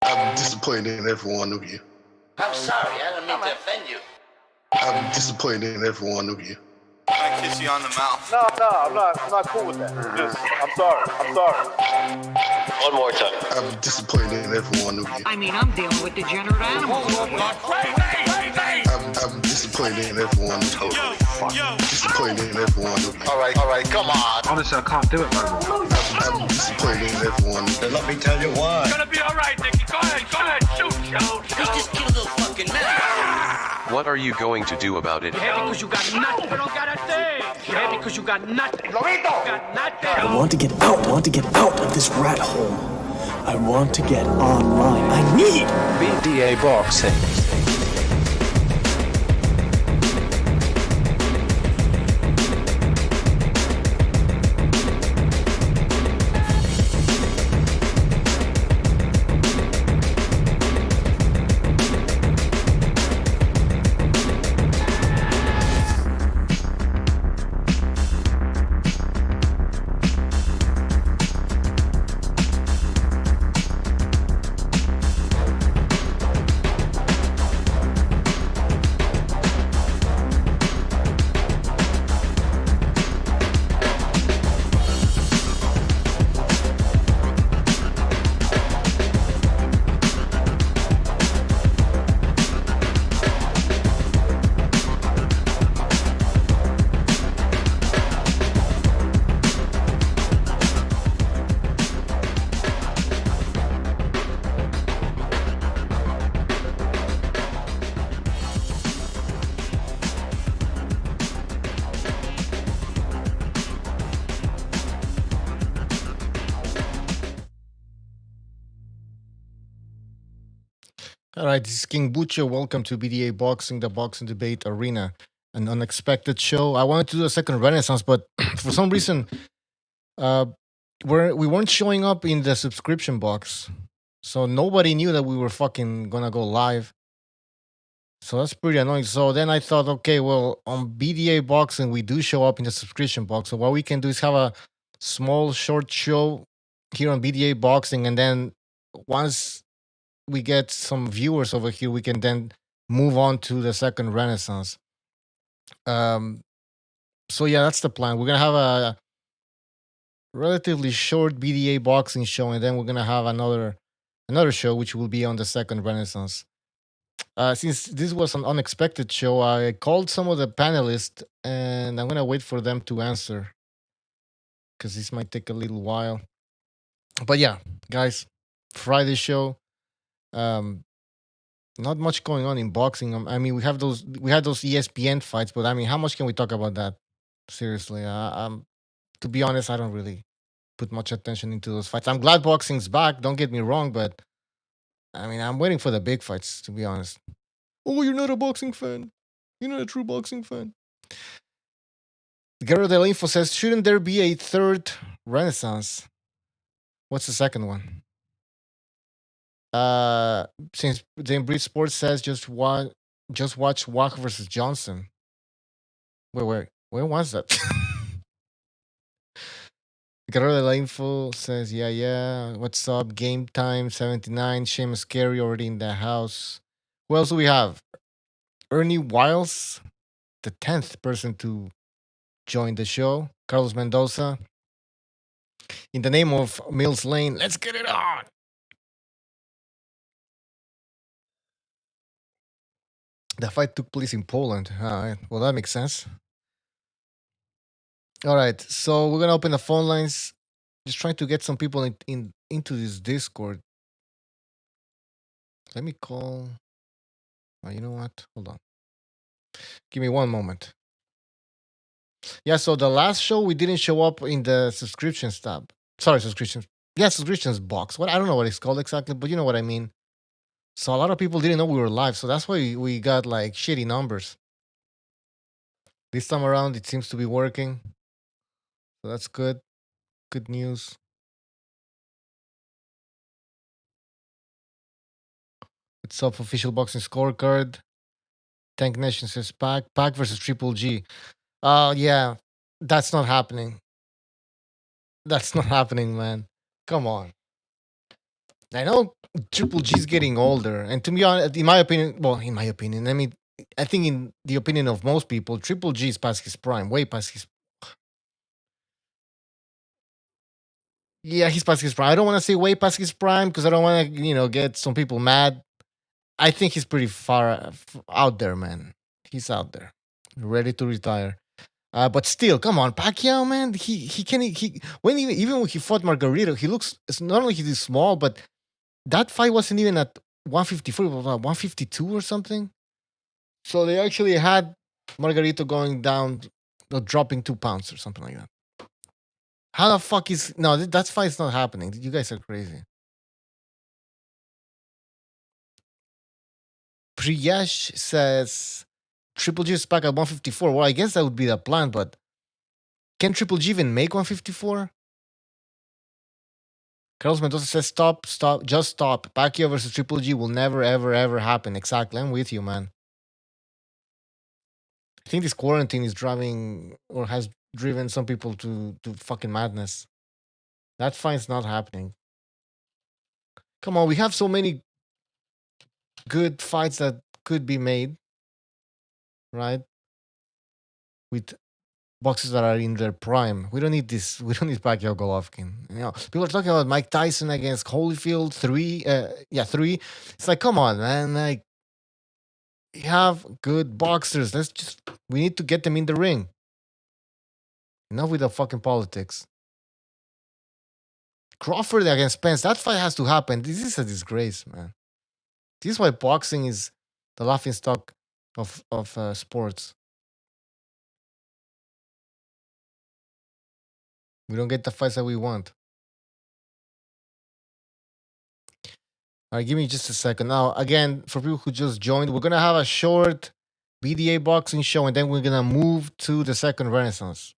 I'm disappointed in every one of you. I'm sorry, I don't mean to offend you. I'm disappointed in every one of you. I kiss you on the mouth. No, I'm not cool with that. I'm sorry. One more time. I'm disappointed in every one of you. I mean, I'm dealing with degenerate animals. I'm disappointed in every one of you. Disappointed in every one of you. All right, come on. Honestly, I can't do it, man. I'm disappointed in every one of you. Let me tell you why. It's gonna be all right, Nicky. Go ahead, shoot. You just killed a little fucking man. What are you going to do about it? Yeah, because you got nothing. You don't got a thing. Yeah, because you got nothing. Lobito! Got nothing. I want to get out. I want to get out of this rat hole. I want to get online. I need BDA Boxing. All right, this is King Butcher. Welcome to BDA Boxing, the boxing debate arena, an unexpected show. I wanted to do a second Renaissance, but for some reason, we weren't showing up in the subscription box, so nobody knew that we were fucking gonna go live. So that's pretty annoying. So then I thought, okay, well, on BDA Boxing, we do show up in the subscription box. So what we can do is have a small, short show here on BDA Boxing, and then once we get some viewers over here, we can then move on to the second Renaissance. So yeah, that's the plan. We're gonna have a relatively short BDA Boxing show, and then we're gonna have another show which will be on the second Renaissance. Since this was an unexpected show, I called some of the panelists, and I'm gonna wait for them to answer because this might take a little while. But yeah, guys, Friday show. Not much going on in boxing. I mean, we had those ESPN fights, but I mean, how much can we talk about that? Seriously, to be honest, I don't really put much attention into those fights. I'm glad boxing's back. Don't get me wrong, but I mean, I'm waiting for the big fights. To be honest. Oh, you're not a boxing fan. You're not a true boxing fan. Guerrero del Info says, shouldn't there be a third Renaissance? What's the second one? Since Jane Breed Sports says just watch Walker versus Johnson. Wait, where was that? Guerrero de la Info says, yeah. What's up? Game Time 79. Seamus Carey already in the house. Who else do we have? Ernie Wiles, the 10th person to join the show. Carlos Mendoza. In the name of Mills Lane, let's get it on. The fight took place in Poland. Well, that makes sense. All right, so we're gonna open the phone lines. Just trying to get some people into this Discord. Let me call. Oh, you know what? Hold on. Give me one moment. Yeah, so the last show we didn't show up in the subscriptions tab. Sorry, subscriptions. Yeah, subscriptions box. What I don't know what it's called exactly, but you know what I mean. So a lot of people didn't know we were live, so that's why we got like shitty numbers. This time around, it seems to be working. So that's good. Good news. What's up, official boxing scorecard? Tank Nation says Pac versus Triple G. Yeah, that's not happening. That's not happening, man. Come on. I know Triple G's getting older, and to be honest, in my opinion, I mean, I think in the opinion of most people, Triple G is past his prime, way past his. Yeah, he's past his prime. I don't want to say way past his prime because I don't want to, get some people mad. I think he's pretty far out there, man. He's out there, ready to retire. But still, come on, Pacquiao, man. He can he when even when he fought Margarito, he looks. It's not only he's small, but that fight wasn't even at 154, it was 152 or something. So they actually had Margarito going down, dropping 2 pounds or something like that. How the fuck is no? That fight's not happening. You guys are crazy. Priyesh says Triple G is back at 154. Well, I guess that would be the plan, but can Triple G even make 154? Carlos Mendoza says stop, just stop. Pacquiao versus Triple G will never, ever, ever happen. Exactly. I'm with you, man. I think this quarantine is driving or has driven some people to fucking madness. That fight's not happening. Come on, we have so many good fights that could be made, right? With boxers that are in their prime. We don't need this. We don't need Pacquiao Golovkin. People are talking about Mike Tyson against Holyfield 3. 3. It's like, come on, man. Like, we have good boxers. We need to get them in the ring. Enough with the fucking politics. Crawford against Spence. That fight has to happen. This is a disgrace, man. This is why boxing is the laughing stock of sports. We don't get the fights that we want. All right, give me just a second. Now, again, for people who just joined, we're going to have a short BDA boxing show, and then we're going to move to the second Renaissance.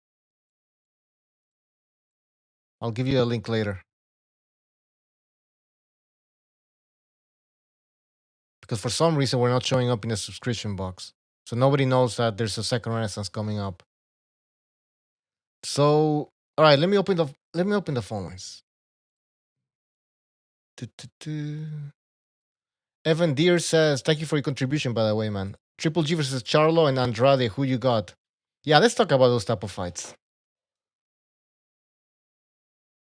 I'll give you a link later. Because for some reason, we're not showing up in the subscription box. So nobody knows that there's a second Renaissance coming up. So, all right, let me open the phone lines. Evan Deere says, thank you for your contribution, by the way, man. Triple G versus Charlo and Andrade, who you got? Yeah, let's talk about those type of fights.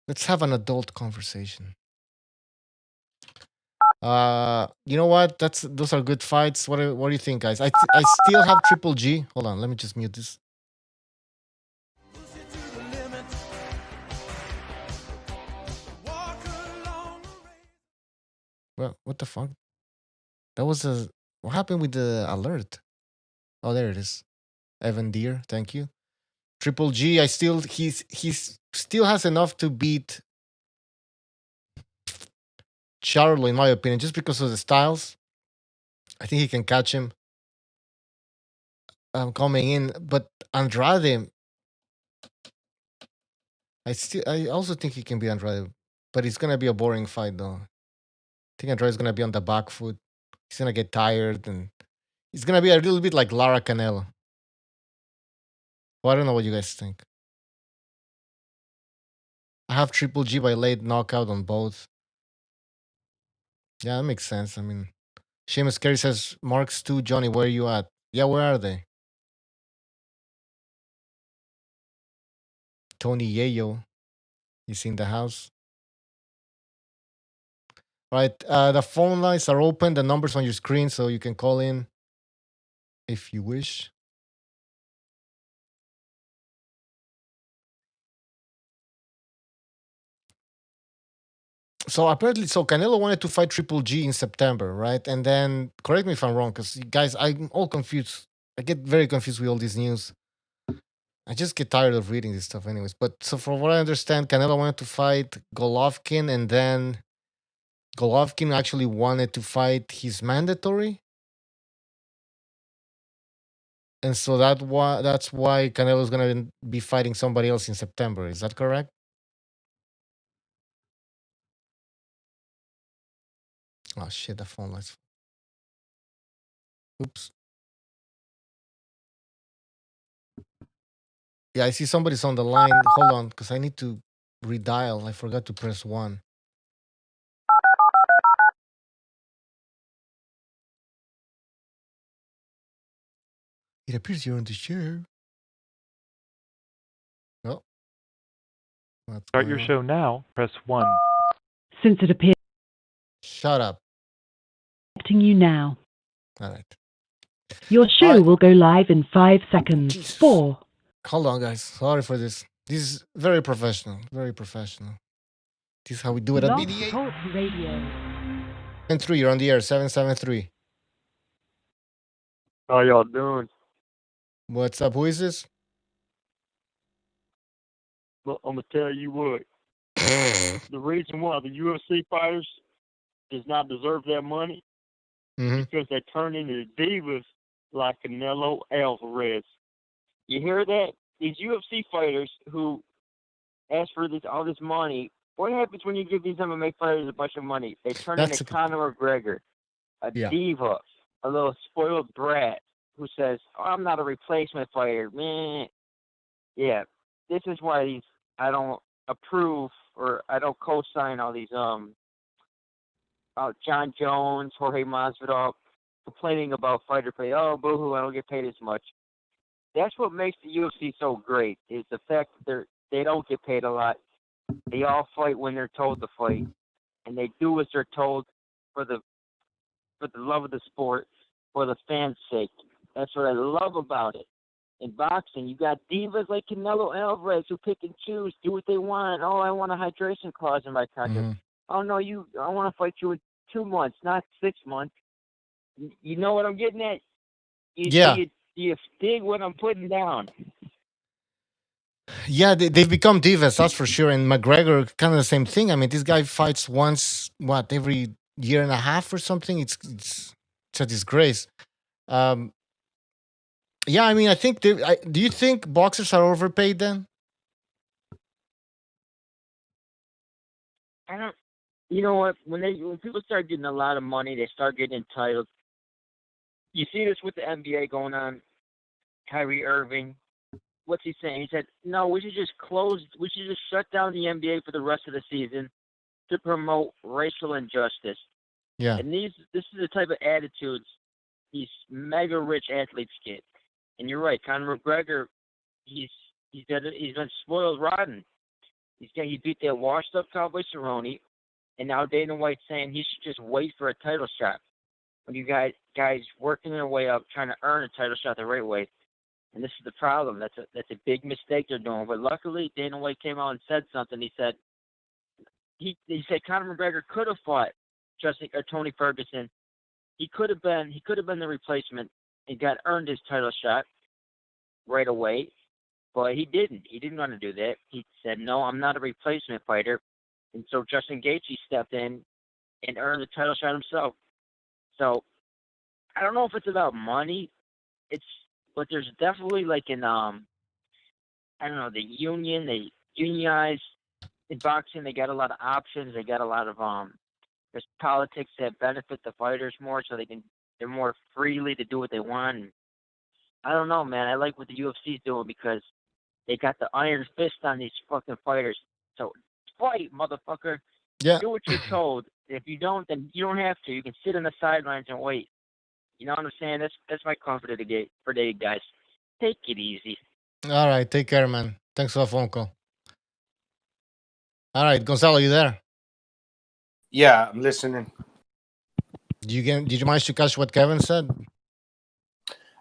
Let's have an adult conversation. You know what? Those are good fights. What do you think, guys? I still have Triple G. Hold on, let me just mute this. Well, what the fuck? That was what happened with the alert? Oh, there it is. Evan Deere, thank you. Triple G, he's still has enough to beat Charlo, in my opinion, just because of the styles. I think he can catch him coming in. But Andrade, I also think he can be Andrade, but it's gonna be a boring fight though. I think Andrade's gonna be on the back foot. He's gonna get tired, and it's gonna be a little bit like Lara Canelo. Well, I don't know what you guys think. I have Triple G by late knockout on both. Yeah, that makes sense. I mean, Seamus Carey says, Marks 2, Johnny, where are you at? Yeah, where are they? Tony Yayo is in the house. Right. The phone lines are open. The numbers on your screen, so you can call in if you wish. So apparently, Canelo wanted to fight Triple G in September, right? And then, correct me if I'm wrong, because guys, I'm all confused. I get very confused with all this news. I just get tired of reading this stuff, anyways. But so, from what I understand, Canelo wanted to fight Golovkin, and then Golovkin actually wanted to fight his mandatory. And so that's why Canelo's gonna be fighting somebody else in September. Is that correct? Oh shit, the phone lines. Oops. Yeah, I see somebody's on the line. Hold on, because I need to redial. I forgot to press 1. It appears you're on the show. No. What's Start going your on? show now. Press 1. Since it appears Shut up. you now. All right. Your show Alright. will go live in 5 seconds. Jesus. 4. Hold on, guys. Sorry for this. This is very professional. Very professional. This is how we do it at Blog BDA. Talk Radio. 773, you're on the air. 773. How y'all doing? What's up? Who is this? Well, I'm gonna tell you what. The reason why the UFC fighters does not deserve that money Mm-hmm. because they turn into divas like Canelo Alvarez. You hear that? These UFC fighters who ask for all this money. What happens when you give these MMA fighters a bunch of money? They turn That's into Conor McGregor, a Yeah. diva, a little spoiled brat who says, "Oh, I'm not a replacement fighter." Meh. Yeah, this is why I don't approve or I don't co-sign all these John Jones, Jorge Masvidal complaining about fighter pay. Oh, boo-hoo, I don't get paid as much. That's what makes the UFC so great is the fact that they don't get paid a lot. They all fight when they're told to fight, and they do as they're told for the love of the sport, for the fans' sake. That's what I love about it. In boxing, you got divas like Canelo Alvarez who pick and choose, do what they want. Oh, I want a hydration clause in my contract. Mhm. Oh no, I want to fight you in 2 months, not 6 months. You know what I'm getting at? Yeah. Do you dig what I'm putting down? Yeah, they've become divas, that's for sure. And McGregor, kind of the same thing. I mean, this guy fights once, every year and a half or something? It's a disgrace. Yeah, I mean, I think. Do you think boxers are overpaid then? I don't. You know what? When people start getting a lot of money, they start getting entitled. You see this with the NBA going on. Kyrie Irving, what's he saying? He said, "No, we should just shut down the NBA for the rest of the season to promote racial injustice." Yeah. And this is the type of attitudes these mega rich athletes get. And you're right, Conor McGregor, he's been spoiled rotten. He beat that washed up Cowboy Cerrone, and now Dana White's saying he should just wait for a title shot. When you guys working their way up, trying to earn a title shot the right way. And this is the problem. That's a big mistake they're doing. But luckily, Dana White came out and said something. He said Conor McGregor could have fought Tony Ferguson. He could have been the replacement and earned his title shot right away. But he didn't. He didn't want to do that. He said, "No, I'm not a replacement fighter." And so Justin Gaethje stepped in and earned the title shot himself. So I don't know if it's about money. But there's definitely like I don't know, the union. They unionize in boxing. They got a lot of options. They got a lot of there's politics that benefit the fighters more, so they're more freely to do what they want. And I don't know, man. I like what the UFC's doing because they got the iron fist on these fucking fighters. So fight, motherfucker. Yeah. Do what you're told. If you don't, then you don't have to. You can sit on the sidelines and wait. You know what I'm saying? That's my comfort of the day for today, guys. Take it easy. All right. Take care, man. Thanks for the phone call. All right, Gonzalo, you there? Yeah, I'm listening. Did you manage to catch what Kevin said?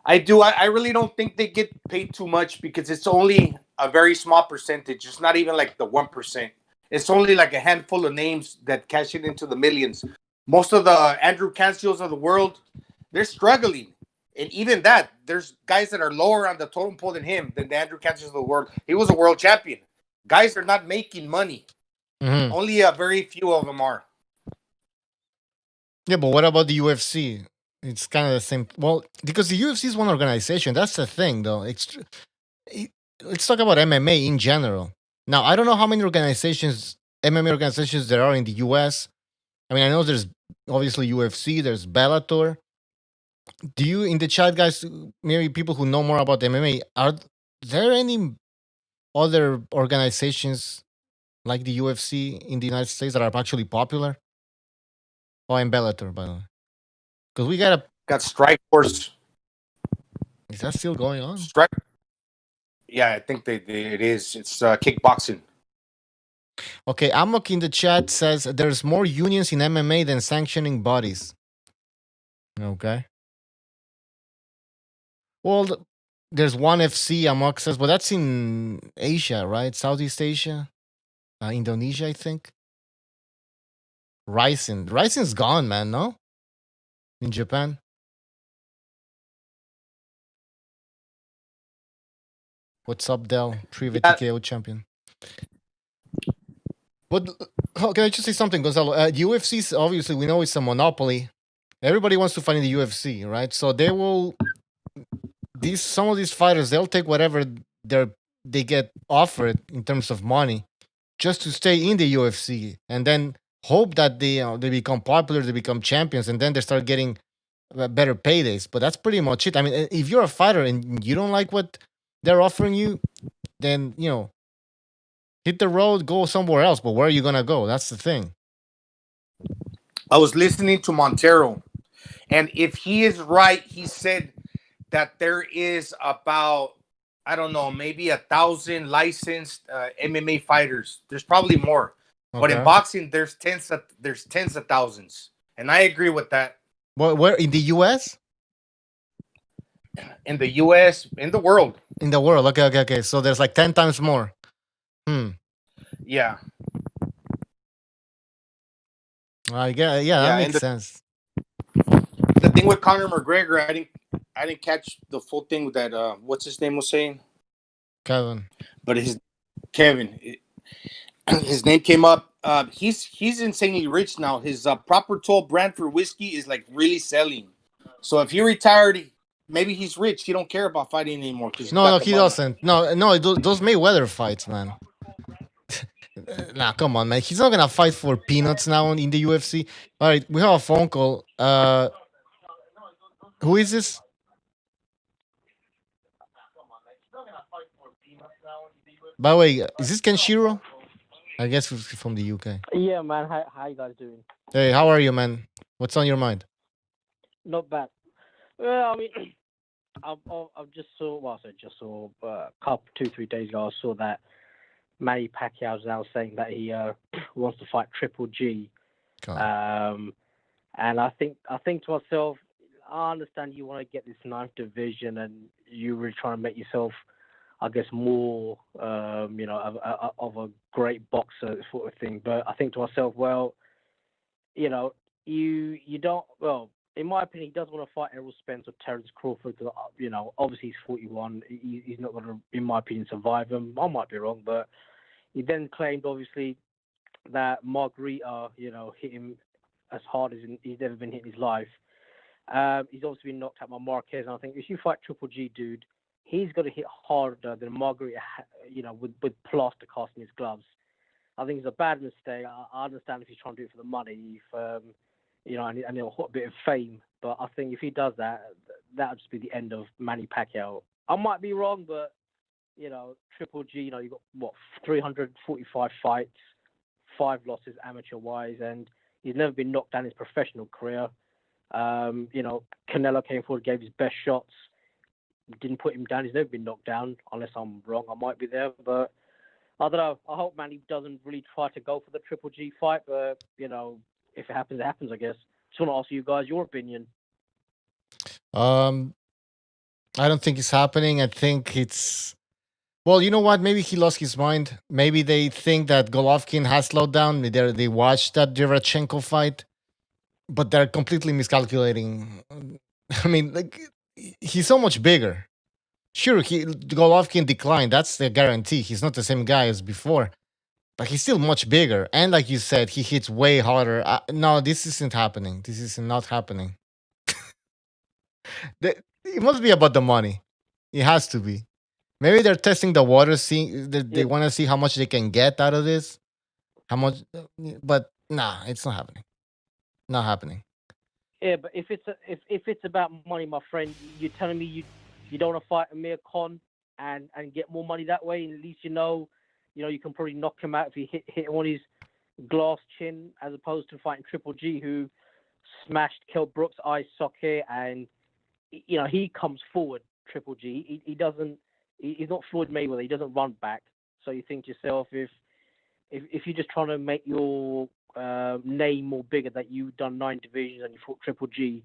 I do. I really don't think they get paid too much because it's only a very small percentage. It's not even like the 1%. It's only like a handful of names that cash it into the millions. Most of the Andrew Canseals of the world, they're struggling. And even that, there's guys that are lower on the totem pole than him, than the Andrew Canseals of the world. He was a world champion. Guys are not making money. Mm-hmm. Only a very few of them are. Yeah, but what about the UFC? It's kind of the same. Well, because the UFC is one organization. That's the thing, though. Let's talk about MMA in general. Now, I don't know how many MMA organizations there are in the US. I mean, I know there's obviously UFC, there's Bellator. Do you, in the chat, guys, maybe people who know more about MMA, are there any other organizations like the UFC in the United States that are actually popular? Oh, and Bellator, by the way. Because we got Strikeforce. Is that still going on? Strike. Yeah, I think it is. It's kickboxing. Okay, Amok in the chat says there's more unions in MMA than sanctioning bodies. Okay. Well, there's one FC, Amok says, but that's in Asia, right? Southeast Asia, Indonesia, I think. Ryzen's gone, man. No, in Japan. What's up, Del? Privet TKO champion. But can I just say something, Gonzalo? UFC, obviously, we know it's a monopoly. Everybody wants to fight in the UFC, right? So they will. Some of these fighters, they'll take whatever they get offered in terms of money, just to stay in the UFC, and then hope that they become popular, they become champions, and then they start getting better paydays. But that's pretty much it. I mean, if you're a fighter and you don't like what they're offering you, then hit the road, go somewhere else. But where are you gonna go? That's the thing. I was listening to Montero, and if he is right, he said that there is about, I don't know, maybe 1,000 licensed MMA fighters. There's probably more, but in boxing, there's tens of thousands, and I agree with that. Where in the U.S.? In the U.S., in the world. In the world, okay. So there's like 10 times more. Yeah. Yeah, that makes sense. The thing with Conor McGregor, I didn't catch the full thing that what's his name was saying. Kevin. But Kevin, his name came up. He's insanely rich now. His Proper 12 brand for whiskey is like really selling. So if he retired, maybe he's rich. He don't care about fighting anymore. No, he doesn't. No, those Mayweather fights, man. Nah, come on, man. He's not gonna fight for peanuts now in the UFC. All right, we have a phone call. Who is this? By the way, is this Kenshiro? I guess from the UK. Yeah, man. How you guys doing? Hey, how are you, man? What's on your mind? Not bad. Well, I mean, I've just saw. A couple 2-3 days ago, I saw that Manny Pacquiao is now saying that he wants to fight Triple G. And I think to myself, I understand you want to get this 9th division and you really trying to make yourself, I guess, more, of a great boxer sort of thing. But I think to myself, well, you don't. Well, in my opinion, he doesn't want to fight Errol Spence or Terence Crawford because, obviously he's 41. He's not going to, in my opinion, survive him. I might be wrong, but he then claimed, obviously, that Margarita, hit him as hard as he's ever been hit in his life. He's also been knocked out by Marquez, and I think if you fight Triple G, dude, he's going to hit harder than Margarita, with plaster cast in his gloves. I think it's a bad mistake. I understand if he's trying to do it for the money, and a bit of fame. But I think if he does that, that would just be the end of Manny Pacquiao. I might be wrong, but Triple G, you got 345 fights, 5 losses amateur-wise, and he's never been knocked down in his professional career. Canelo came forward, gave his best shots, didn't put him down. He's never been knocked down, unless I'm wrong. I might be there, but I don't know. I hope Manny doesn't really try to go for the Triple G fight, but if it happens, it happens, I guess. Just want to ask you guys your opinion. I don't think it's happening. I think it's... Well, you know what? Maybe he lost his mind. Maybe they think that Golovkin has slowed down. They watched that Derevchenko fight, but they're completely miscalculating. I mean, he's so much bigger. Sure, Golovkin declined. That's the guarantee. He's not the same guy as before, but he's still much bigger. And like you said, he hits way harder. No, this isn't happening. This is not happening. It must be about the money. It has to be. Maybe they're testing the water, seeing they want to see how much they can get out of this. How much? But nah, it's not happening. Not happening. Yeah, but if it's about money, my friend, you're telling me you don't want to fight Amir Khan and get more money that way, and at least you can probably knock him out if you hit him on his glass chin, as opposed to fighting Triple G, who smashed Kell Brook's eye socket, and he comes forward Triple G. He doesn't. He's not Floyd Mayweather. He doesn't run back. So you think to yourself, if you're just trying to make your name more bigger, that you've done 9 divisions and you fought Triple G,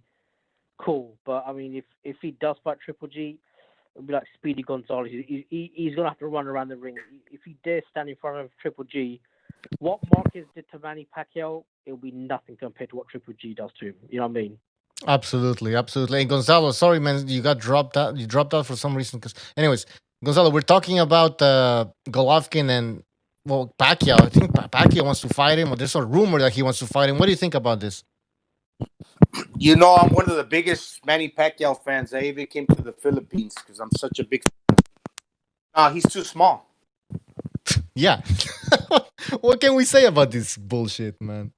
cool. But I mean, if he does fight Triple G, it'll be like Speedy Gonzalez. He's gonna have to run around the ring. If he dares stand in front of Triple G, what Marquez did to Manny Pacquiao, it'll be nothing compared to what Triple G does to him. You know what I mean? Absolutely, absolutely. Hey, Gonzalo, sorry, man, you got dropped out. You dropped out for some reason. Anyways, Gonzalo, we're talking about Golovkin and Pacquiao. I think Pacquiao wants to fight him, or there's a rumor that he wants to fight him. What do you think about this? You know, I'm one of the biggest Manny Pacquiao fans. I even came to the Philippines because I'm such a big fan. He's too small. Yeah. What can we say about this bullshit, man?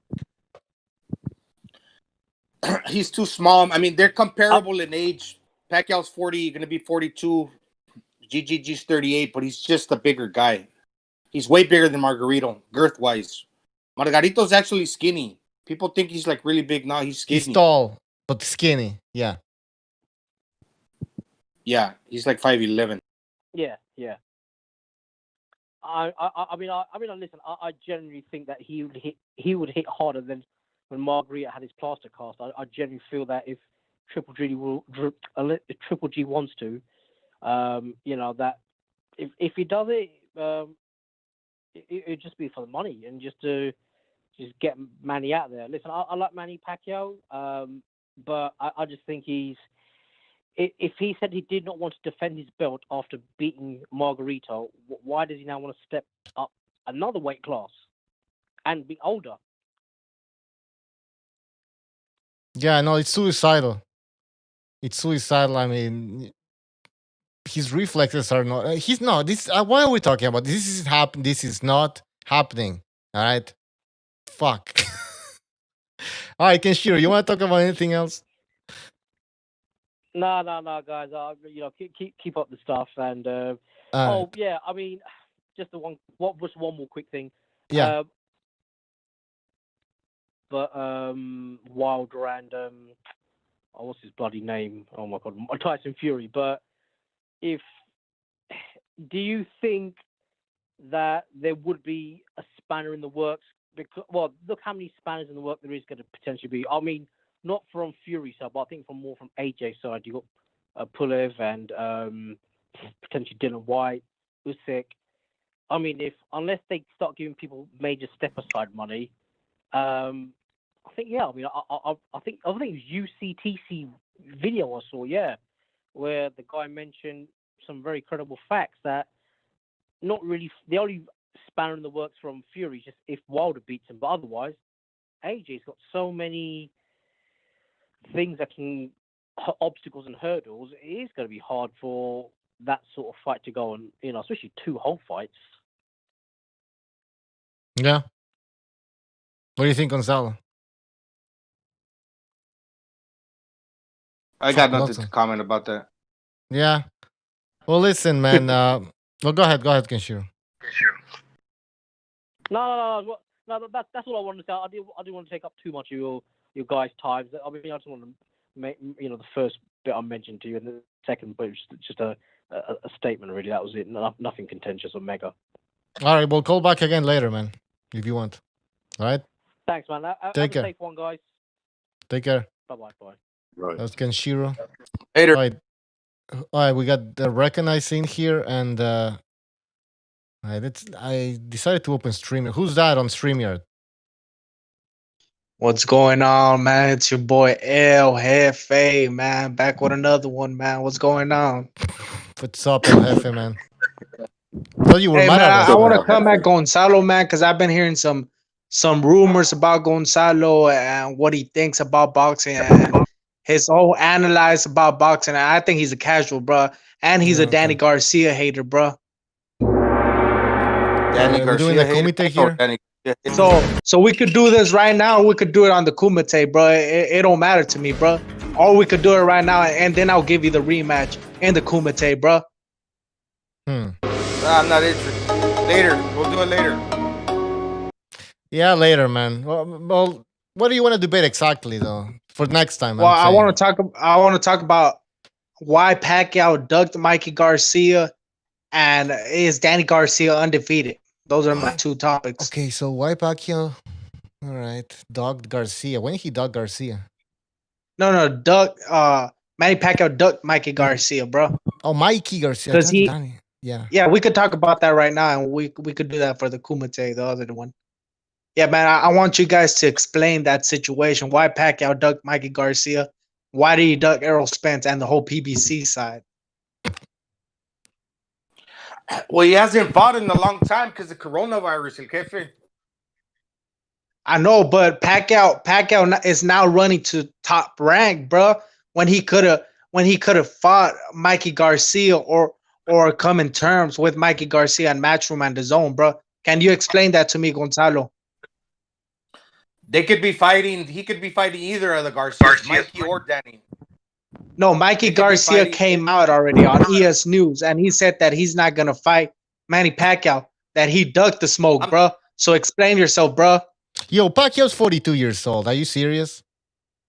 He's too small. I mean, they're comparable in age. Pacquiao's 40, going to be 42. GGG's 38, but he's just a bigger guy. He's way bigger than Margarito, girth-wise. Margarito's actually skinny. People think he's like really big. No, he's skinny. He's tall, but skinny. Yeah. Yeah, he's like 5'11". Yeah. I mean, listen. I generally think that he would hit harder than when Margarito had his plaster cast. I generally feel that if Triple G wants to, that if he does it, it'd just be for the money and just to get Manny out there. Listen, I like Manny Pacquiao, but I just think if he said he did not want to defend his belt after beating Margarito, why does he now want to step up another weight class and be older? Yeah, no, it's suicidal. It's suicidal. I mean, his reflexes are not. He's not. This. Why are we talking about this? This is happen. This is not happening. All right. Fuck. All right, Kenshiro, you want to talk about anything else? No, guys. Keep up the stuff and. Yeah. I mean, just one more quick thing. Yeah. But Wilder and what's his bloody name? Oh my god, Tyson Fury. But do you think that there would be a spanner in the works? Because look how many spanners in the work there is going to potentially be. I mean, not from Fury's side, but I think from AJ's side. You got Pulev and potentially Dylan White, Usyk. I mean, unless they start giving people major step aside money. I think I mean I think it was UCTC video I saw where the guy mentioned some very credible facts that not really the only spanner in the works from Fury just if Wilder beats him, but otherwise AJ's got so many things that can obstacles and hurdles. It is going to be hard for that sort of fight to go on, especially 2 whole fights. Yeah. What do you think, Gonzalo? I got nothing to comment about that. Yeah. Well, listen, man. Go ahead, Kenshiro. No. That's all I wanted to say. I didn't want to take up too much of your guys' time. I mean, I just want to make the first bit I mentioned to you, and the second bit was just a statement. Really, that was it. Nothing contentious or mega. All right, we'll call back again later, man, if you want. All right. Thanks, man. Take care. Have a safe one, guys. Take care. Bye. Right. That's Kenshiro. Later. All right, we got the recognize in here, and I decided to open StreamYard. Who's that on StreamYard? What's going on, man? It's your boy El Jefe, man. Back with another one, man. What's going on? What's up, El Jefe, man? Well, you were Hey, mad man, at us. I want to come at Gonzalo, man, because I've been hearing some rumors about Gonzalo and what he thinks about boxing and his whole analyze about boxing. And I think he's a casual, bro. And he's a Danny Garcia hater, bro. Danny Garcia doing the Kumite here? So we could do this right now. Or we could do it on the Kumite, bro. It don't matter to me, bro. Or we could do it right now, and then I'll give you the rematch in the Kumite, bro. I'm not interested. Later. We'll do it later. Yeah, later, man. Well, what do you want to debate exactly, though? For next time. Well, I want to talk about why Pacquiao ducked Mikey Garcia, and is Danny Garcia undefeated? Those are my two topics. Okay, so why Pacquiao? All right, dogged Garcia. When he dogged Garcia? No, duck. Manny Pacquiao ducked Mikey Garcia, bro. Oh, Mikey Garcia. Because he, Danny. yeah, we could talk about that right now, and we could do that for the Kumite, the other one. Yeah, man, I want you guys to explain that situation. Why Pacquiao ducked Mikey Garcia? Why did he duck Errol Spence and the whole PBC side? Well, he hasn't fought in a long time because of coronavirus, El Jefe. I know, but Pacquiao is now running to top rank, bro. When he could have fought Mikey Garcia or come in terms with Mikey Garcia and Matchroom and DAZN, bro. Can you explain that to me, Gonzalo? They could be fighting. He could be fighting either of the Garcias, Mikey or Danny. No, Mikey Garcia came out already on ES News, and he said that he's not gonna fight Manny Pacquiao. That he ducked the smoke, bro. So explain yourself, bro. Yo, Pacquiao's 42 years old. Are you serious?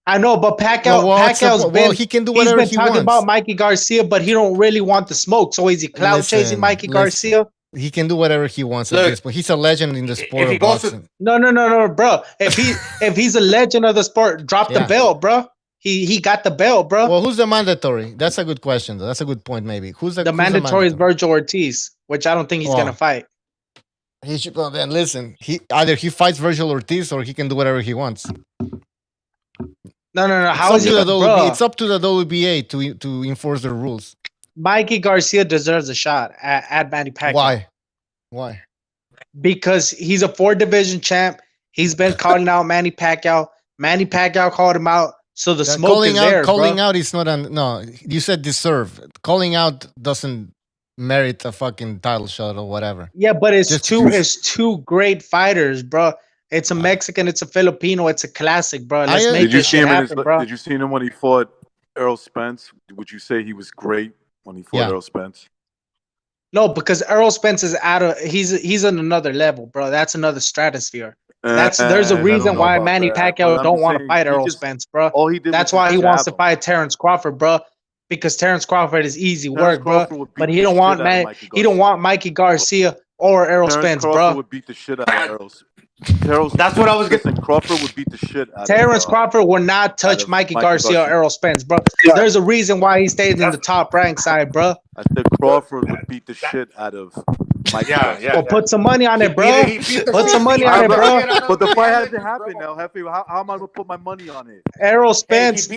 I know, but Pacquiao's he can do whatever he talking wants. about Mikey Garcia, but he don't really want the smoke. So is he clout chasing Mikey Garcia? He can do whatever he wants at this point. He's a legend in the sport of boxing. No, bro. If he's a legend of the sport, drop the belt, bro. He got the belt, bro. Well, who's the mandatory? That's a good question, though. That's a good point, maybe. Who's the mandatory is Virgil Ortiz, which I don't think he's gonna fight. He should. Well, then listen. Either he fights Virgil Ortiz or he can do whatever he wants. No. How is it? It's up to the WBA to enforce the rules. Mikey Garcia deserves a shot at Manny Pacquiao. Why? Because he's a 4-division champ. He's been calling out Manny Pacquiao. Manny Pacquiao called him out. So the smoke is there. Calling out is not no. You said deserve. Calling out doesn't merit a fucking title shot or whatever. Yeah, but it's two great fighters, bro. It's a Mexican, it's a Filipino, it's a classic, bro. Let's make this shit happen, bro. Did you see him when he fought Errol Spence? Would you say he was great when he fought Errol Spence? No, because Errol Spence is he's on another level, bro. That's another stratosphere. There's a reason why Manny Pacquiao don't want to fight Errol Spence, bro. That's why he wants to fight Terrence Crawford, bro. Because Terrence Crawford is easy work, bro. But he don't want Mikey Garcia or Errol Spence, bro. Crawford would beat the shit out of Errol. That's what I was getting. Crawford would beat the shit out of Terrence Crawford will not touch Mikey Garcia or Errol Spence, bro. There's a reason why he stayed in the top rank side, bro. I said Crawford would beat the shit out of Mikey Garcia. Well, put some money on it, bro. Put some money on it, bro. But the fight hasn't happened now, Hefe. How am I gonna put my money on it? Errol Spence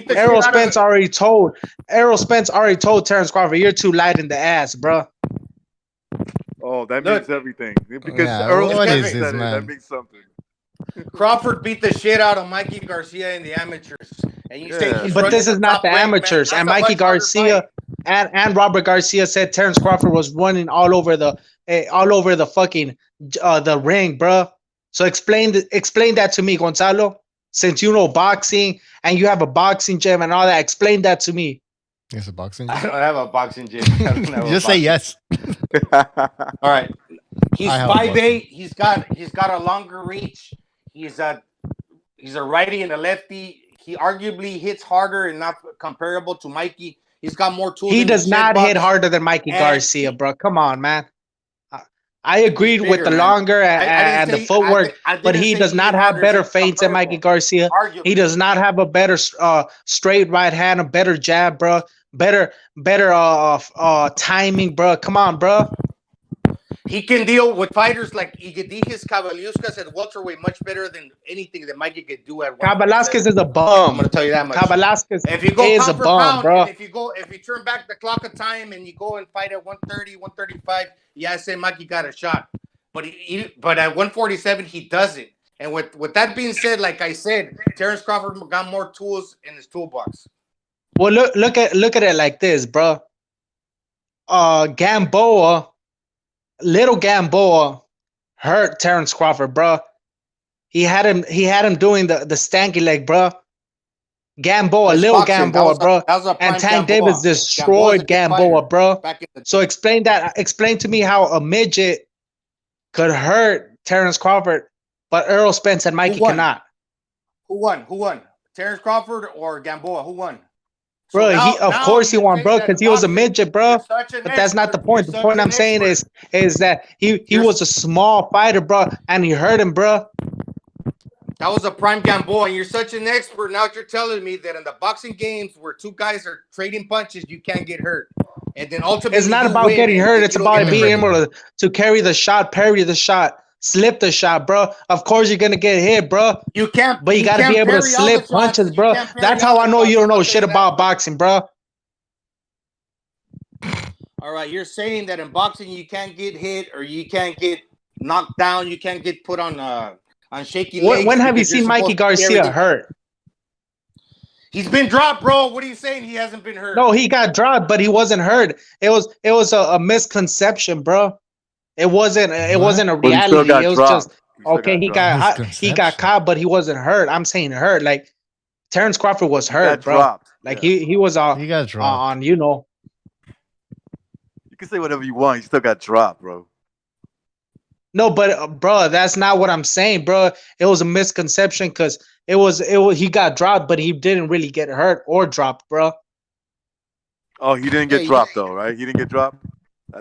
already told Terrence Crawford, you're too light in the ass, bro. Oh, that means everything. Because Errol Spence said it, that means something. Crawford beat the shit out of Mikey Garcia in the amateurs. And you say but this is not the amateurs. And Mikey Garcia and Robert Garcia said Terrence Crawford was running all over the fucking the ring, bro. So explain that to me, Gonzalo. Since you know boxing and you have a boxing gym and all that, explain that to me. It's a boxing gym. I don't have a boxing gym. Just say yes. All right. He's 5'8". He's got a longer reach. He's a righty and a lefty. He arguably hits harder and not comparable to Mikey. He's got more tools. He does not hit harder than Mikey Garcia, bro. Come on, man. I agreed with the longer and the footwork, but he does not have better feints than Mikey Garcia. He does not have a better straight right hand, a better jab, bro. Better timing, bro. Come on, bro. He can deal with fighters like Igedijas, Caballuskas at welterweight much better than anything that Mikey could do at welterweight. Caballasquez is a bum. I'm gonna tell you that much. Caballasquez is a bum, bro. If you turn back the clock of time and you go and fight at 130, 135, yeah, I say Mikey got a shot. But but at 147 he doesn't. And with that being said, like I said, Terrence Crawford got more tools in his toolbox. Well, look at it like this, bro. Little Gamboa hurt Terrence Crawford, bro. He had him doing the stanky leg, bro. Little Gamboa, bro. And Tank Davis destroyed Gamboa, bro. So explain to me how a midget could hurt Terrence Crawford, but Errol Spence and Mikey cannot. Who won? Terrence Crawford or Gamboa? Who won? Bro, now, of course he you're won, saying bro, that because in he was a boxing, midget, bro. you're such an But that's not the expert. point. You're The such point an I'm saying expert. is that he You're- was a small fighter, bro, and he hurt him, bro. That was a prime gamble, and you're such an expert. Now you're telling me that in the boxing games where two guys are trading punches, you can't get hurt, and then ultimately It's not you about win, getting and hurt. then It's you don't about get being hurt. able to carry the shot, parry the shot, slip the shot, bro. Of course you're gonna get hit, bro. You can't. But you gotta be can't able to parry all the slip punches, shots. You bro. can't parry That's all how I the know shots. you don't I'm know not shit saying that. about boxing, bro. All right, you're saying that in boxing you can't get hit or you can't get knocked down. You can't get put on shaky legs. When have you because you're seen Mikey supposed to carry Garcia the- hurt? He's been dropped, bro. What are you saying? He hasn't been hurt. No, he got dropped, but he wasn't hurt. It was a misconception, bro. It wasn't a But he still reality. got It was dropped. just He still okay. got He dropped. got caught, but he wasn't hurt. I'm saying hurt. Like Terrence Crawford was He hurt, got bro. dropped. Like Yeah. he was He got dropped. on you know. You can say whatever you want. He still got dropped, bro. No, but bro, that's not what I'm saying, bro. It was a misconception because it was he got dropped, but he didn't really get hurt or dropped, bro. Oh, he didn't get dropped though, right? He didn't get dropped.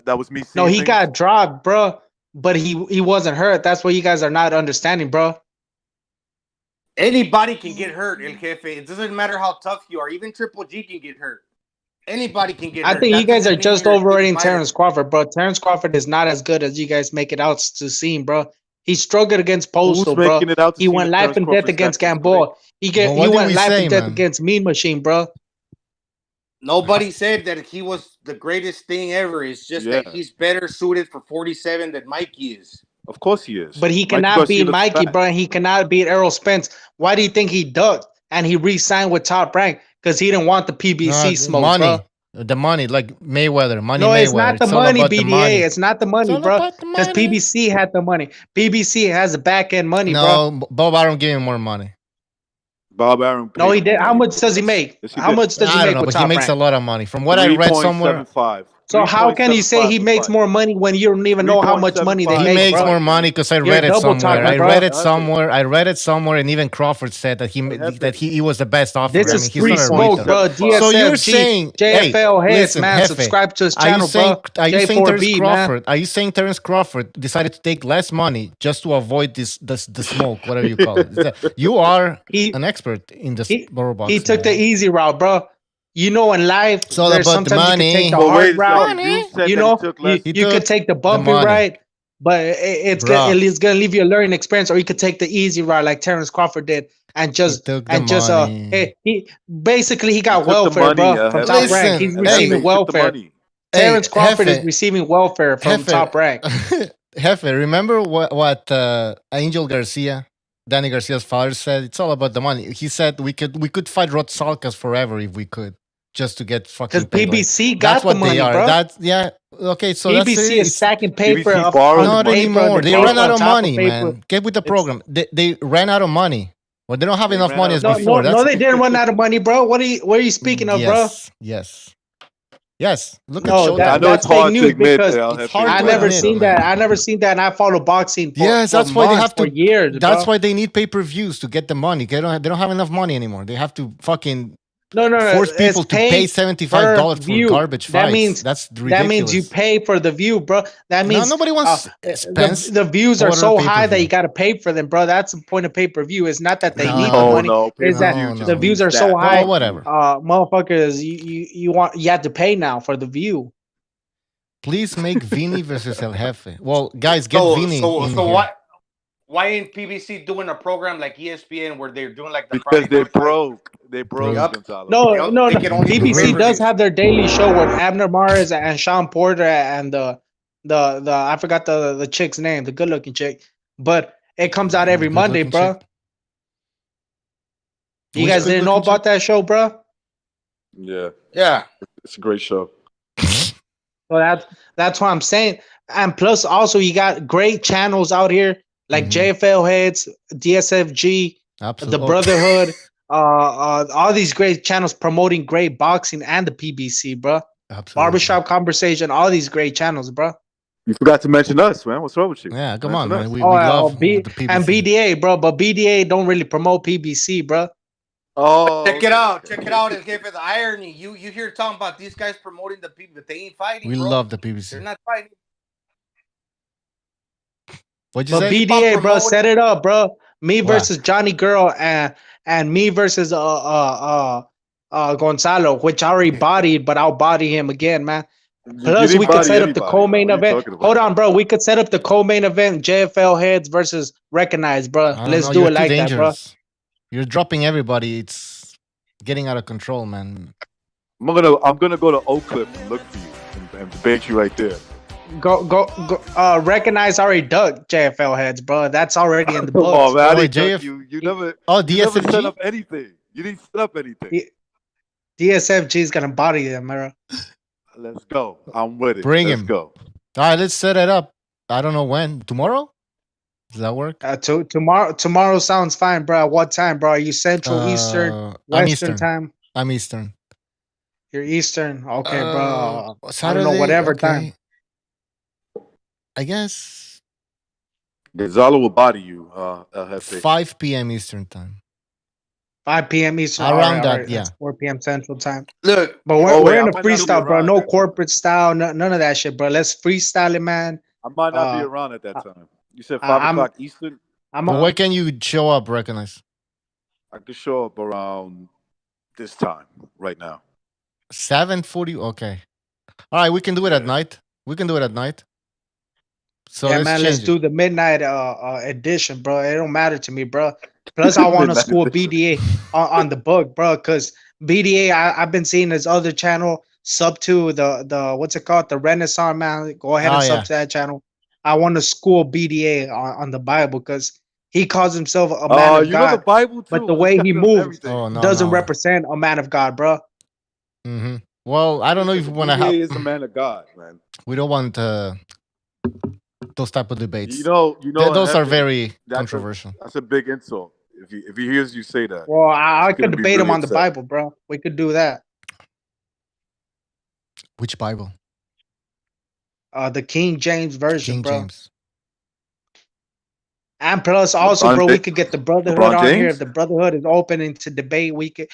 That was me seeing. No, he things? got dropped, bro. But he wasn't hurt. That's what you guys are not understanding, bro. Anybody can get hurt, El Jefe. It doesn't matter how tough you are. Even Triple G can get hurt. Anybody can get hurt. I think you That guys doesn't are mean just you're a overrating fighter. Terrence Crawford, bro. Terrence Crawford is not as good as you guys make it out to seem, bro. He struggled against Postal, Who's bro. making it out to He seem went that life Terrence and death Crawford's against that Gamboa. He what went did we life say, and death man? against Mean Machine, bro. Nobody said that he was the greatest thing ever. It's just Yeah. that he's better suited for 47 than Mikey is. Of course he is. But he Mikey cannot Garcia beat looks Mikey, fat. bro. And he cannot beat Errol Spence. Why do you think he ducked and he re-signed with Top Rank? Because he didn't want the PBC smoke, money. bro. The money, like Mayweather, money No, Mayweather. it's not the all money, about the BDA. money. It's not the money, all bro. about the Because money. PBC had the money. PBC has the back end money, bro. No, Bob Arum gave him more money. Bob Arum. No, he paid did. more How money. much does he make? Yes, he How did. much does he I make don't know, with but he Top makes Rank? a lot of money. From what I read somewhere, 3.75. So how can you say he makes more money when you don't even know how much money they he make, makes bro? more money because I You're read it double somewhere. talking, I bro. read it somewhere. I read it somewhere, and even Crawford said that he was the best offer. This I is mean, he's free not a smoke, retard. bro. DSF, So you're saying, JFL hey, heads, listen, man. Jefe, Subscribe to his are you channel, saying, bro. Are you saying Terrence J4B, Crawford? Are you saying Terrence Crawford decided to take less money just to avoid the smoke, whatever you call it? You are an expert in this borough boxing. He took the easy route, bro. You know, in life, It's all there's about the sometimes you can money. take the But hard wait a route. second. You said You that know, he took less. you could take the bumpy money. ride, but it's Bruh. gonna leave you a learning experience, or you could take the easy route like Terrence Crawford did, and just money. he basically he got He took the welfare, money, bro, from Top Listen, Rank. He's hey, receiving he took the welfare. money. Terrence Crawford is Jefe, receiving welfare from Jefe. Top Rank. Jefe, remember what Angel Garcia, Danny Garcia's father, said? It's all about the money. He said we could fight Rod Salkas forever if we could, just to get fucking Because paid. PBC got That's the what money, they are. bro. That's okay. So PBC that's it. is stacking paper. PBC Of, borrowed on Not money. paper, anymore. the They paper ran out on of top money, paper. man. Get with the program. They ran out of money. Well, they don't have enough ran money out as of before. No, they didn't run out of money, bro. What are you speaking of, bro? Yes. Look at No, Showtime. I know that's it's hard fake to news admit, because El it's Jefe, hard I to never admit, seen man. that. I never seen that, and I follow boxing. Yes, that's why they have to. for years. That's bro. why they need pay-per-views to get the money. They don't have enough money anymore. They have to fucking No. force It's people to pay $75 for view. garbage fights. That means That's ridiculous. That means you pay for the view, bro. That means nobody wants Spence the views are order so high that pay-per-view. you got to pay for them, bro. That's the point of pay-per-view. It's not that they need the No, money. no, Is that pay-per-view just the views means are so that. high? Oh, whatever. Motherfuckers, you have to pay now for the view. Please make Vinny versus El Jefe. Well, guys, get Vinny in here. Why ain't PBC doing a program like ESPN where they're doing like the Because Friday they night fight? they broke Yup. Gonzalo. No. They can only do BBC does pay-per-views. have their daily show with Abner Mares and Sean Porter and the I forgot the chick's name, the good looking chick, but it comes out every Monday, bro. chick. You Which guys didn't know good-looking about that show, bro? Yeah, it's a great show. Well, that's what I'm saying. And plus, also, you got great channels out here like JFL Heads, DSFG, Absolutely. the Brotherhood, all these great channels promoting great boxing and the PBC, bro. Absolutely. Barbershop Conversation, all these great channels, bro. You forgot to mention us, man. What's wrong with you? Yeah, come Mention on, us. man. We love the And PBC. BDA, bro, but BDA don't really promote PBC, bro. Oh, Check it out. Check it out. El Jefe, the irony. You hear talking about these guys promoting the people, but they ain't fighting, We bro. love the They're PBC. not fighting. What'd you But say? BDA, bro, set it up, bro. Me What? versus Johnny Girl and me versus Gonzalo, which I already bodied, but I'll body him again, man. You Plus, didn't we could body set up the anybody. co-main What are you event. talking about? Hold on, bro. We could set up the co-main event. JFL heads versus Recognized, bro. I don't Let's know. do You're it too like that, bro. dangerous. You're dropping everybody. It's getting out of control, man. I'm gonna go to Oak Cliff and look for you and debate you right there. Go. Recognized already dug JFL heads, bro. That's already in the books. Oh man, I Wait, didn't duck JF. you. You never. Oh, You never set DSFG. up anything. You didn't set up anything. DSFG is gonna body them, bro. Let's go. I'm with it. Bring Let's him. go. All right, let's set it up. I don't know when. Tomorrow? Does that work? Tomorrow sounds fine, bro. At what time, bro? Are you Central, Eastern, I'm Western Eastern. time? I'm Eastern. You're Eastern. Okay, bro. I don't Saturday. know, whatever Okay. time. I guess Gonzalo will body you. El Jefe. 5 p.m. Eastern time. 5 p.m. Eastern. Around all that, right, yeah. That's 4 p.m. Central time. Look, But we're, Oh, wait, we're in I a might not be freestyle, bro. around No at that corporate style, none of that shit, bro. Let's freestyle it, man. I might not be Uh, around at that time. You said I- 5 I'm- o'clock Eastern. But where can you show up, Recognize? I could show up around this time right now. 7:40. Okay. All right, we can do it at night. We can do it at night. So yeah, let's man. change Let's it. do the midnight edition, bro. It don't matter to me, bro. Plus, I want to Midnight school edition. BDA on the book, bro. Because BDA, I've been seeing this other channel sub to the what's it called, the Renaissance, man. Go ahead and Oh, sub yeah. to that channel. I want to school BDA on the Bible because he calls himself a man of You know the God, Bible too. but the This way guy he knows moves everything. Oh, no, doesn't no. represent a man of God, bro. Mm-hmm. Well, I don't know if we want to BDA have. is a man of God, man. We don't want those type of debates. You know, Those are Jefe, very that's controversial. That's a big insult. If he hears you say that, Well, I he's could gonna be debate him really on the upset. Bible, bro. We could do that. Which Bible? The King James version, King bro. James. And plus, also, LeBron bro, we James? could get the Brotherhood LeBron on here. James? If the Brotherhood is opening to debate, we could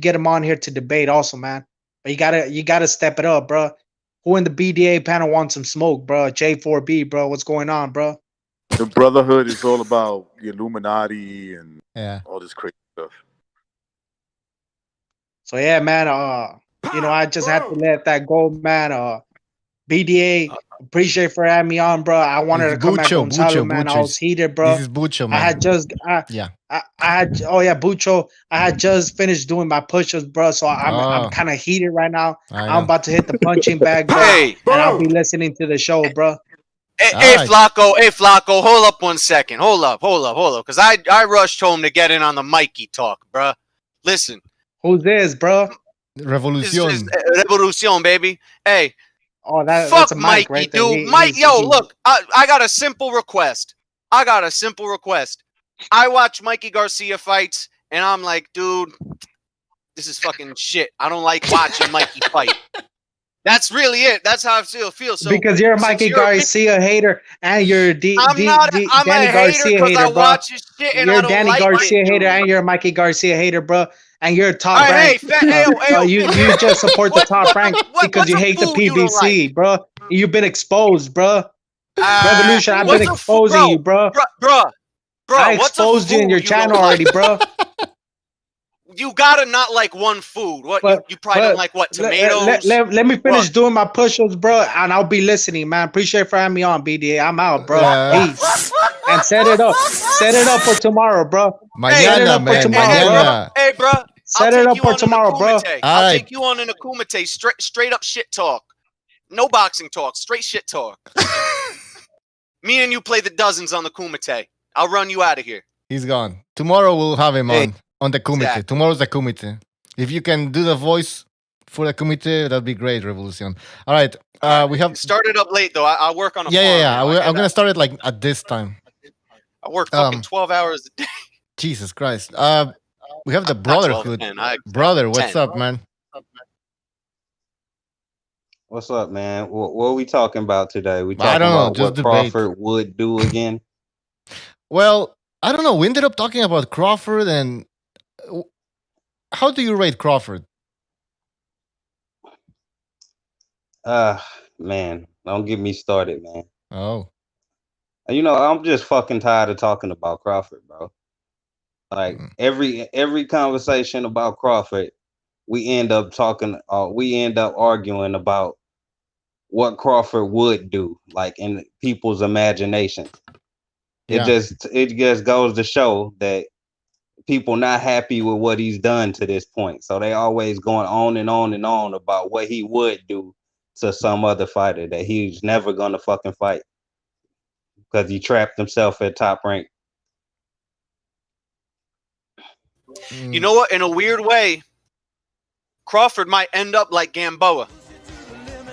get him on here to debate, also, man. But you gotta step it up, bro. Who in the BDA panel wants some smoke, bro? J4B, bro. What's going on, bro? The Brotherhood is all about the Illuminati and Yeah. all this crazy stuff. So yeah, man. I just had to let that go, man. BDA, appreciate for having me on, bro. I wanted It's to come at Bucho, Gonzalo, Bucho, man. I Bucho. was heated, bro. This is Bucho, man. I had just, Yeah. I had, oh yeah, Bucho. I had just finished doing my push-ups, bro. So I'm kind of heated right now. I I'm know. about to hit the punching bag, bro. Hey. And I'll be listening to the show, bro. Hey, right. Flacco, hold up 1 second. Hold up. Because I rushed home to get in on the Mikey talk, bruh. Listen. Who's this, bro? This Revolucion. is Revolucion, baby. Hey, Oh, that's fuck a mic Mikey, right there. dude. Mike, look, I got a simple request. I watch Mikey Garcia fights, and I'm like, dude, this is fucking shit. I don't like watching Mikey fight. That's really it. That's how I feel. So because you're a since Mikey you're a big- Garcia hater and you're I'm a Danny hater Garcia because I hater, bro. watch his shit and I You're don't Danny like Garcia it, hater dude. and you're a Mikey Garcia hater, bro. And you're a top All right, rank. hey, You just support the top rank because you hate the food you don't PBC, bro. You've been exposed, bro. Revolution, I've been exposing you, bro. Bro, I what's a exposed you in food your you channel don't already, like? bro. You gotta not like one food. What you probably don't like? What tomatoes? Let me finish doing my push-ups, bro, and I'll be listening, man. Appreciate for having me on, BDA. I'm out, bro. Peace. And set it up for tomorrow, bro. Set it Mañana, up for man. tomorrow, bro. Mañana. Hey, bro. Set it up for tomorrow, bro. I'll take you on in a kumite. Straight up shit talk. No boxing talk. Straight shit talk. Me and you play the dozens on the kumite. I'll run you out of here. He's gone. Tomorrow we'll have him on the kumite. Exactly. Tomorrow's the kumite. If you can do the voice for the kumite, that'd be great, Revolution. All right. We have started up late though. I'll work on a yeah. farm, I'm gonna start it like at this time. I work fucking 12 hours a day. Jesus Christ. We have the Brotherhood. 10, Brother, what's 10. up, man? What's up, man? What are we talking about today? We I talking don't know, about just what debate. Crawford would do again? Well, I don't know. We ended up talking about Crawford, and How do you rate Crawford? Man, don't get me started, man. Oh. You know, I'm just fucking tired of talking about Crawford, bro. Like every conversation about Crawford, we end up arguing about what Crawford would do, like in people's imagination. Yeah. It just goes to show that people not happy with what he's done to this point. So they always going on and on and on about what he would do to some other fighter that he's never gonna fucking fight because he trapped himself at top rank. You know what? In a weird way, Crawford might end up like Gamboa.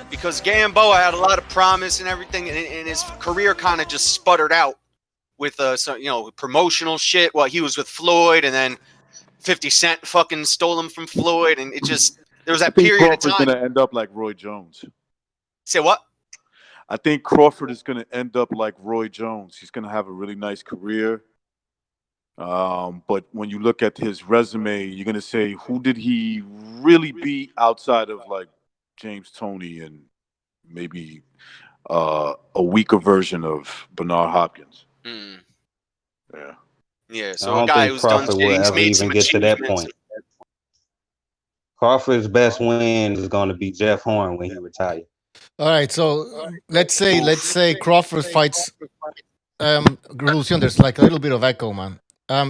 Because Gamboa had a lot of promise and everything, and his career kind of just sputtered out with some, promotional shit. Well, he was with Floyd, and then 50 Cent fucking stole him from Floyd, and it just there was that period of Crawford's time. gonna end up like Roy Jones. Say what? I think Crawford is gonna end up like Roy Jones. He's gonna have a really nice career. But when you look at his resume, you're gonna say, who did he really beat outside of like James Toney and maybe a weaker version of Bernard Hopkins? Yeah. Yeah. I So don't a guy think who's Crawford done will things, ever made some even get to that achievements. point. Crawford's best win is going to be Jeff Horn when he retires. All right, so let's say Crawford fights. Lucian, there's like a little bit of echo, man.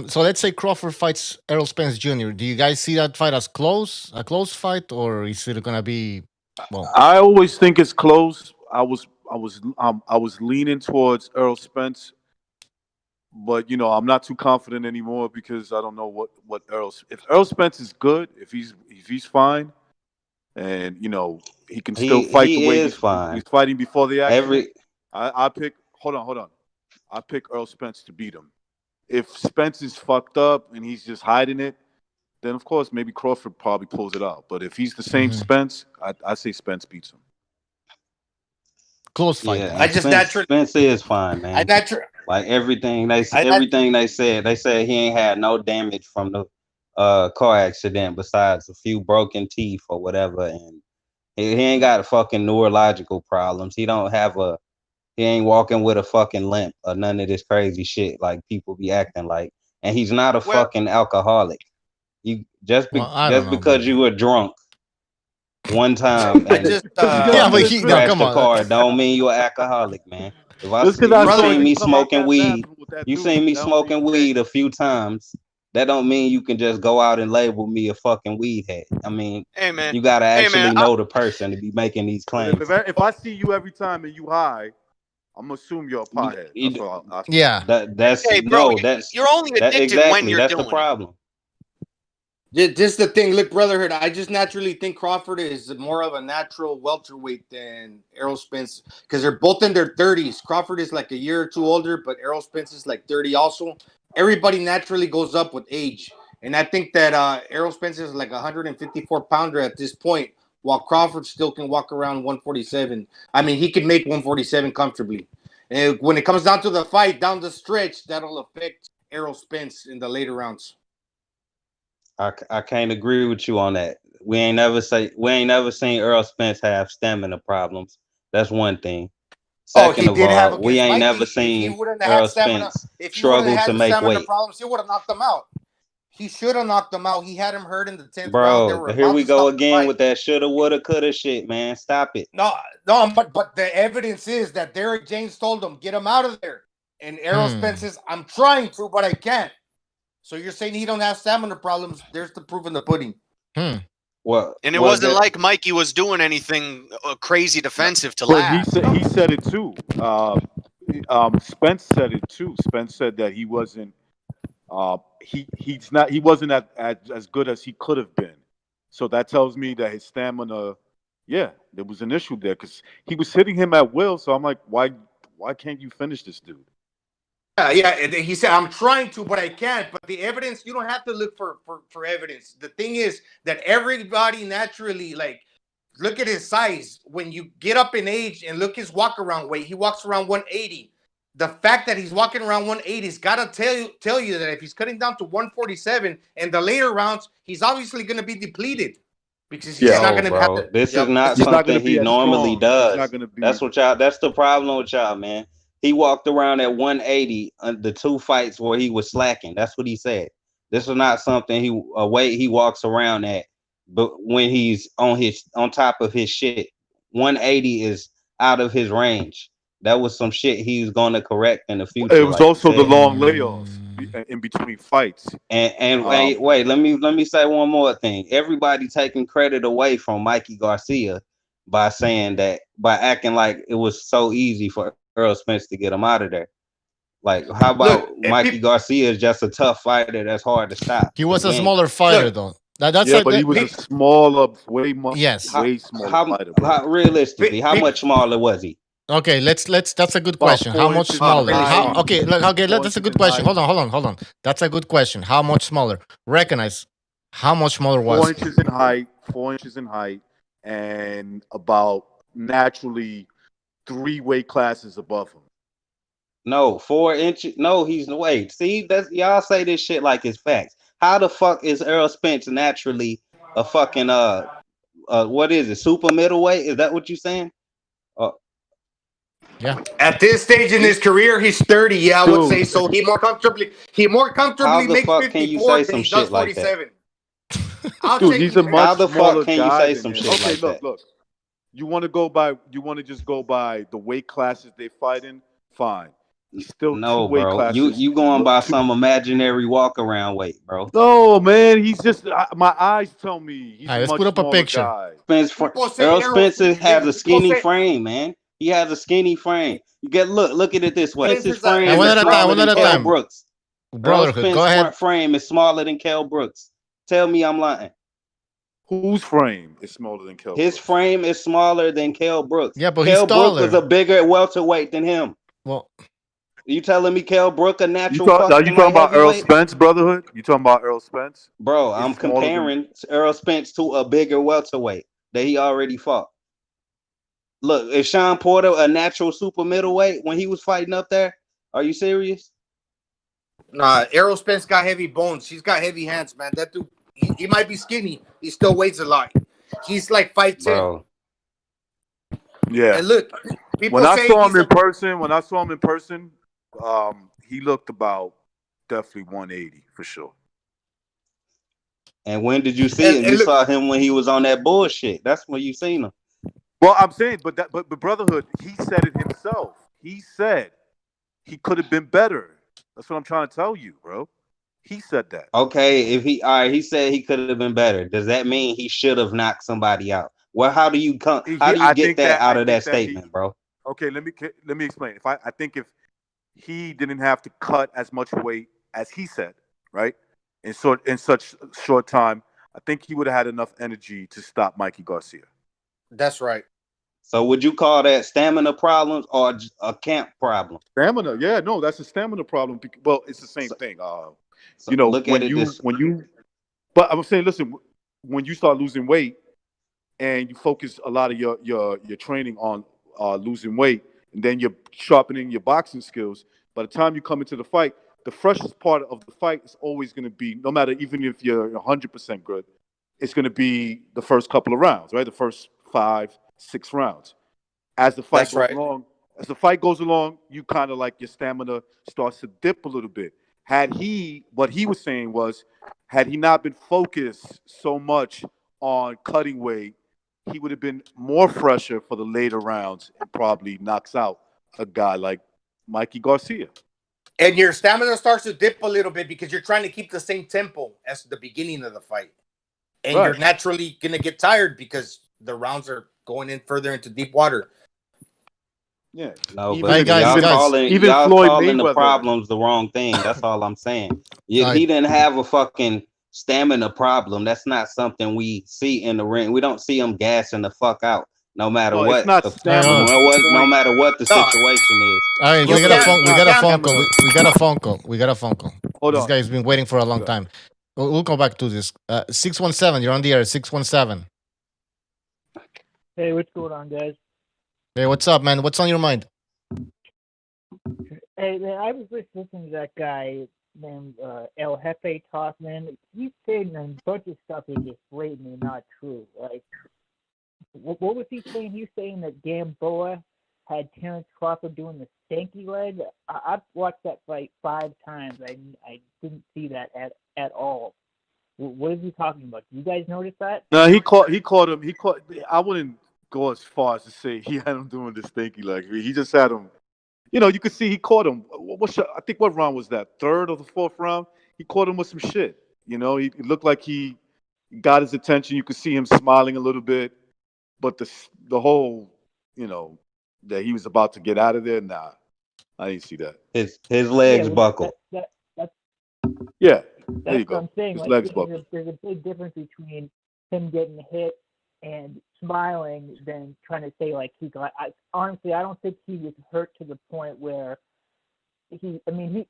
So let's say Crawford fights Errol Spence Jr. Do you guys see that fight as a close fight, or is it gonna be? Well, I always think it's close. I was leaning towards Earl Spence, but I'm not too confident anymore because I don't know what if Earl Spence is good, if he's fine, and he can still fight the way he's fighting before the accident. I pick. Hold on. I pick Earl Spence to beat him. If Spence is fucked up and he's just hiding it, then of course maybe Crawford probably pulls it out. But if he's the same Spence, I say Spence beats him. Close fight. Yeah, Spence is fine, man. Like everything they said, they said he ain't had no damage from the car accident besides a few broken teeth or whatever, and he ain't got fucking neurological problems. He ain't walking with a fucking limp or none of this crazy shit like people be acting like. And he's not a fucking alcoholic. You because you were drunk one time and crashed a car don't mean you're an alcoholic, man. If you seen me smoking weed, a few times, that don't mean you can just go out and label me a fucking weed head. I mean, hey, man. You gotta actually know the person to be making these claims. If I see you every time and you high, I'm gonna assume you're a pothead. You're only addicted when you're that's doing the problem. This is the thing. Look, Brotherhood, I just naturally think Crawford is more of a natural welterweight than Errol Spence because they're both in their 30s. Crawford is like a year or two older, but Errol Spence is like 30 also. Everybody naturally goes up with age. And I think that Errol Spence is like a 154-pounder at this point, while Crawford still can walk around 147. I mean, he can make 147 comfortably. And when it comes down to the fight, down the stretch, that'll affect Errol Spence in the later rounds. I can't agree with you on that. We ain't never seen Earl Spence have stamina problems. That's one thing. Second of all, we ain't never seen Earl Spence struggle to make weight. Problems, he would have knocked him out. He should have knocked him out. He had him hurt in the 10th round. Bro, here we go again with that shoulda, woulda, coulda shit, man. Stop it. No, but the evidence is that Derek James told him, get him out of there. And Errol Spence says, I'm trying to, but I can't. So you're saying he don't have stamina problems. There's the proof in the pudding. Well, and it wasn't like Mikey was doing anything crazy defensive to last. He said it too. Spence said it too. Spence said that he wasn't he wasn't as good as he could have been. So that tells me that his stamina, there was an issue there because he was hitting him at will. So I'm like, why can't you finish this dude? Yeah. He said, I'm trying to, but I can't. But the evidence, you don't have to look for evidence. The thing is that everybody naturally, like, look at his size. When you get up in age and look his walk around weight, he walks around 180. the fact that he's walking around 180 has got to tell you that if he's cutting down to 147 in the later rounds, he's obviously going to be depleted because he's not going to have bro. This is Yep. not He's not something gonna be he as normally strong. He's not does. gonna be. That's what y'all. That's the problem with y'all, man. He walked around at 180 the 2 fights where he was slacking. That's what he said. This is not something a weight he walks around at, but when he's on top of his shit, 180 is out of his range. That was some shit he was going to correct in the future. It was also the long layoffs in between fights. And wait, let me say one more thing. Everybody taking credit away from Mikey Garcia by saying that, by acting like it was so easy for Earl Spence to get him out of there. Like, how about Mikey Garcia is just a tough fighter that's hard to stop? He was a smaller fighter, though. That's but he was a smaller, way smaller fighter. Bro. How realistically, how much smaller was he? Okay, let's. That's a good question. How much smaller? That's a good question. Hold on. That's a good question. How much smaller? Recognize how much smaller was 4 inches in height, 4 inches in height, and about naturally 3 weight classes above him. No, 4 inches. No, wait. See, that's y'all say this shit like it's facts. How the fuck is Earl Spence naturally a fucking what is it? Super middleweight? Is that what you saying? Yeah. At this stage in his career, he's 30. Yeah, I would say so. He more comfortably How the makes fuck 54 can you say than some he shit does like that? 47. Dude, he's a much How the smaller fuck can you guy say than some him. shit Okay, like look, that? look. You want to just go by the weight classes they fight in? Fine. He's still No, 2 weight bro. classes. You going by some imaginary walk around weight, bro. No, man. He's just my eyes tell me he's All right, a let's much put up a smaller picture. guy. Earl Spencer has a skinny frame, man. He has a skinny frame. You get look at it this way. Spencer's frame one is at a time, smaller one at than a Kell time. Brooks. Brotherhood, Earl go Spence's ahead. frame is smaller than Kell Brooks. Tell me I'm lying. Whose frame is smaller than Kell His Brooks? frame is smaller than Kell Brooks. Yeah, but Kell he's Brooks taller. was a bigger welterweight than him. Well, You telling me Kell Brook a natural Are you fucking talking about Earl heavyweight? Spence, Brotherhood? You talking about Earl Spence? Bro, Is I'm smaller than- comparing Earl Spence to a bigger welterweight that he already fought. Look, is Sean Porter a natural super middleweight when he was fighting up there? Are you serious? Nah, Errol Spence got heavy bones. He's got heavy hands, man. That dude, he might be skinny. He still weighs a lot. He's like 5'10". Bro. Yeah. And look, people When I say saw him he's in person, he looked about definitely 180 for sure. And when did you see him? You saw him when he was on that bullshit. That's when you seen him. Well, I'm saying, but Brotherhood, he said it himself. He said he could have been better. That's what I'm trying to tell you, bro. He said that. Okay, he said he could have been better. Does that mean he should have knocked somebody out? Well, how do you get that out of that statement, bro? Okay, let me explain. I think if he didn't have to cut as much weight as he said, right? In such short time, I think he would have had enough energy to stop Mikey Garcia. That's right. So would you call that stamina problems or a camp problem? Stamina, yeah, no, that's a stamina problem. Well, it's the same thing. So look at it but I'm saying, listen, when you start losing weight and you focus a lot of your training on losing weight, and then you're sharpening your boxing skills, by the time you come into the fight, the freshest part of the fight is always going to be, no matter even if you're 100% good, it's going to be the first couple of rounds, right? The first 5-6 rounds. As the fight goes along, you kind of like your stamina starts to dip a little bit. What he was saying was, had he not been focused so much on cutting weight, he would have been more fresher for the later rounds and probably knocks out a guy like Mikey Garcia. And your stamina starts to dip a little bit because you're trying to keep the same tempo as the beginning of the fight. And you're naturally going to get tired because the rounds are going in further into deep water. Yeah. No, Even- but Hey, guys, y'all calling, even y'all Floyd calling the Mayweather. problems the wrong thing. That's all I'm saying. He didn't have a fucking stamina problem. That's not something we see in the ring. We don't see him gassing the fuck out. No matter No, what, it's not stamina. no matter what the situation is. All right, we got a phone. We got a phone call. We got a phone call. We got a phone call. This guy's been waiting for a long time. We'll go back to this. 617. You're on the air. 617. Hey, what's going on, guys? Hey, what's up, man? What's on your mind? Hey man, I was just listening to that guy named El Jefe talk, man. He's saying a bunch of stuff is just blatantly not true. Like, what was he saying? He was saying that Gamboa had Terrence Crawford doing the stanky leg. I've watched that fight 5 times. I didn't see that at all. What is he talking about? Do you guys notice that? No, he caught him. I wouldn't go as far as to say he had him doing this stinky leg. He just had him. You know, you could see he caught him. I think what round was that? 3rd or the 4th round? He caught him with some shit. You know, he it looked like he got his attention. You could see him smiling a little bit, but the whole, you know, that he was about to get out of there. Nah, I didn't see that. His legs buckle. Yeah, there That's you go. what I'm saying. His Like, legs buckle. there's a big difference between him getting hit and smiling than trying to say like he got. Honestly, I don't think he was hurt to the point where he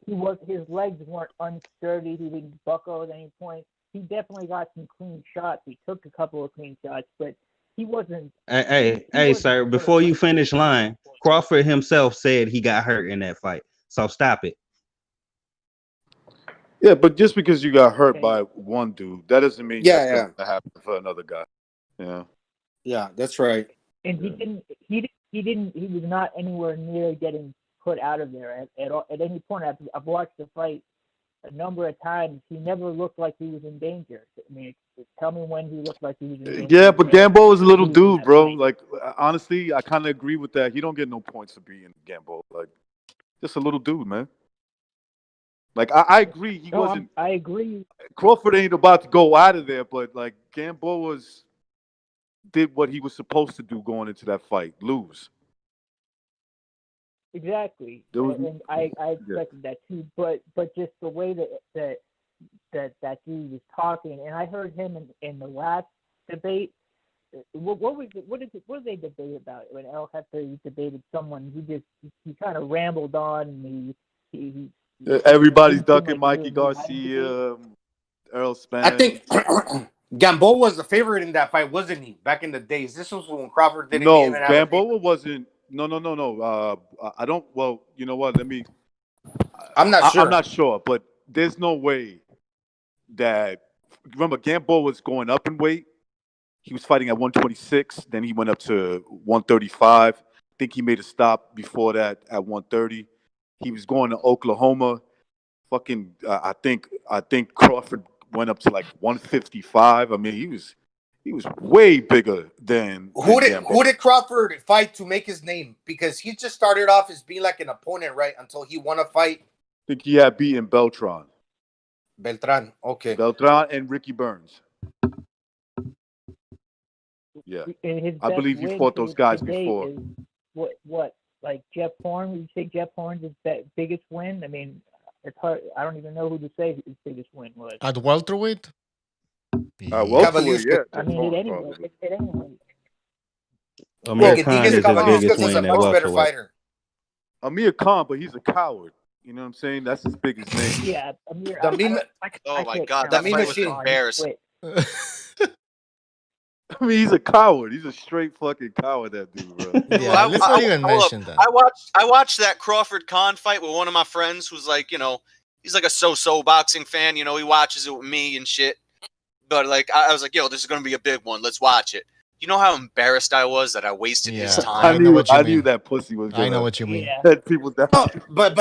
was. His legs weren't unsturdy. He didn't buckle at any point. He definitely got some clean shots. He took a couple of clean shots, but he wasn't. Hey, wasn't sir, hurt before you like finish line, Crawford himself said he got hurt in that fight. So stop it. Yeah, but just because you got hurt by one dude, that doesn't mean that's going to happen for another guy. Yeah. Yeah, that's right. And he didn't. He was not anywhere near getting put out of there at all, at any point. I've watched the fight a number of times. He never looked like he was in danger. I mean, tell me when he looked like he was in danger. Yeah, but Gambo is a little dude, bro. Like, honestly, I kind of agree with that. He don't get no points for being Gambo. Like, just a little dude, man. Like, I agree. He wasn't. I agree. Crawford ain't about to go out of there, but like Gamboa did what he was supposed to do going into that fight, lose. Exactly, and I expected that too. But just the way that dude was talking, and I heard him in the last debate. What did they debate about when El Jefe debated someone? He kind of rambled on, and he Everybody's ducking Mikey Garcia, Earl Spence. I think Gamboa was the favorite in that fight, wasn't he? Back in the days. This was when Crawford didn't even have Gamboa wasn't. No. I don't. Well, you know what? I'm not sure. I'm not sure, but there's no way that. Remember, Gamboa was going up in weight. He was fighting at 126. Then he went up to 135. I think he made a stop before that at 130. He was going to Oklahoma. Fucking, I think Crawford went up to like 155. I mean, he was way bigger than who did Crawford fight to make his name? Because he just started off as being like an opponent, right? Until he won a fight. I think he had beaten Beltran, okay. Beltran and Ricky Burns. Yeah, I believe he fought those guys before. What? Like Jeff Horn? Would you say Jeff Horn's that biggest win? I mean, it's hard. I don't even know who to say his biggest win was. At welterweight? Welterweight, yeah. I mean, at any weight. Amir Khan is his biggest win at welterweight. Amir Khan, but he's a coward. You know what I'm saying? That's his biggest name. Yeah, Amir. Oh my God, that fight was embarrassing. I mean, he's a coward. He's a straight fucking coward, that dude, bro. Yeah, let's not even mention that. I watched that Crawford Khan fight with one of my friends who's like, you know, he's like a so-so boxing fan. You know, he watches it with me and shit. But like, I was like, yo, this is going to be a big one. Let's watch it. You know how embarrassed I was that I wasted his time? I knew that pussy was going to. I know what you mean. Let people down. But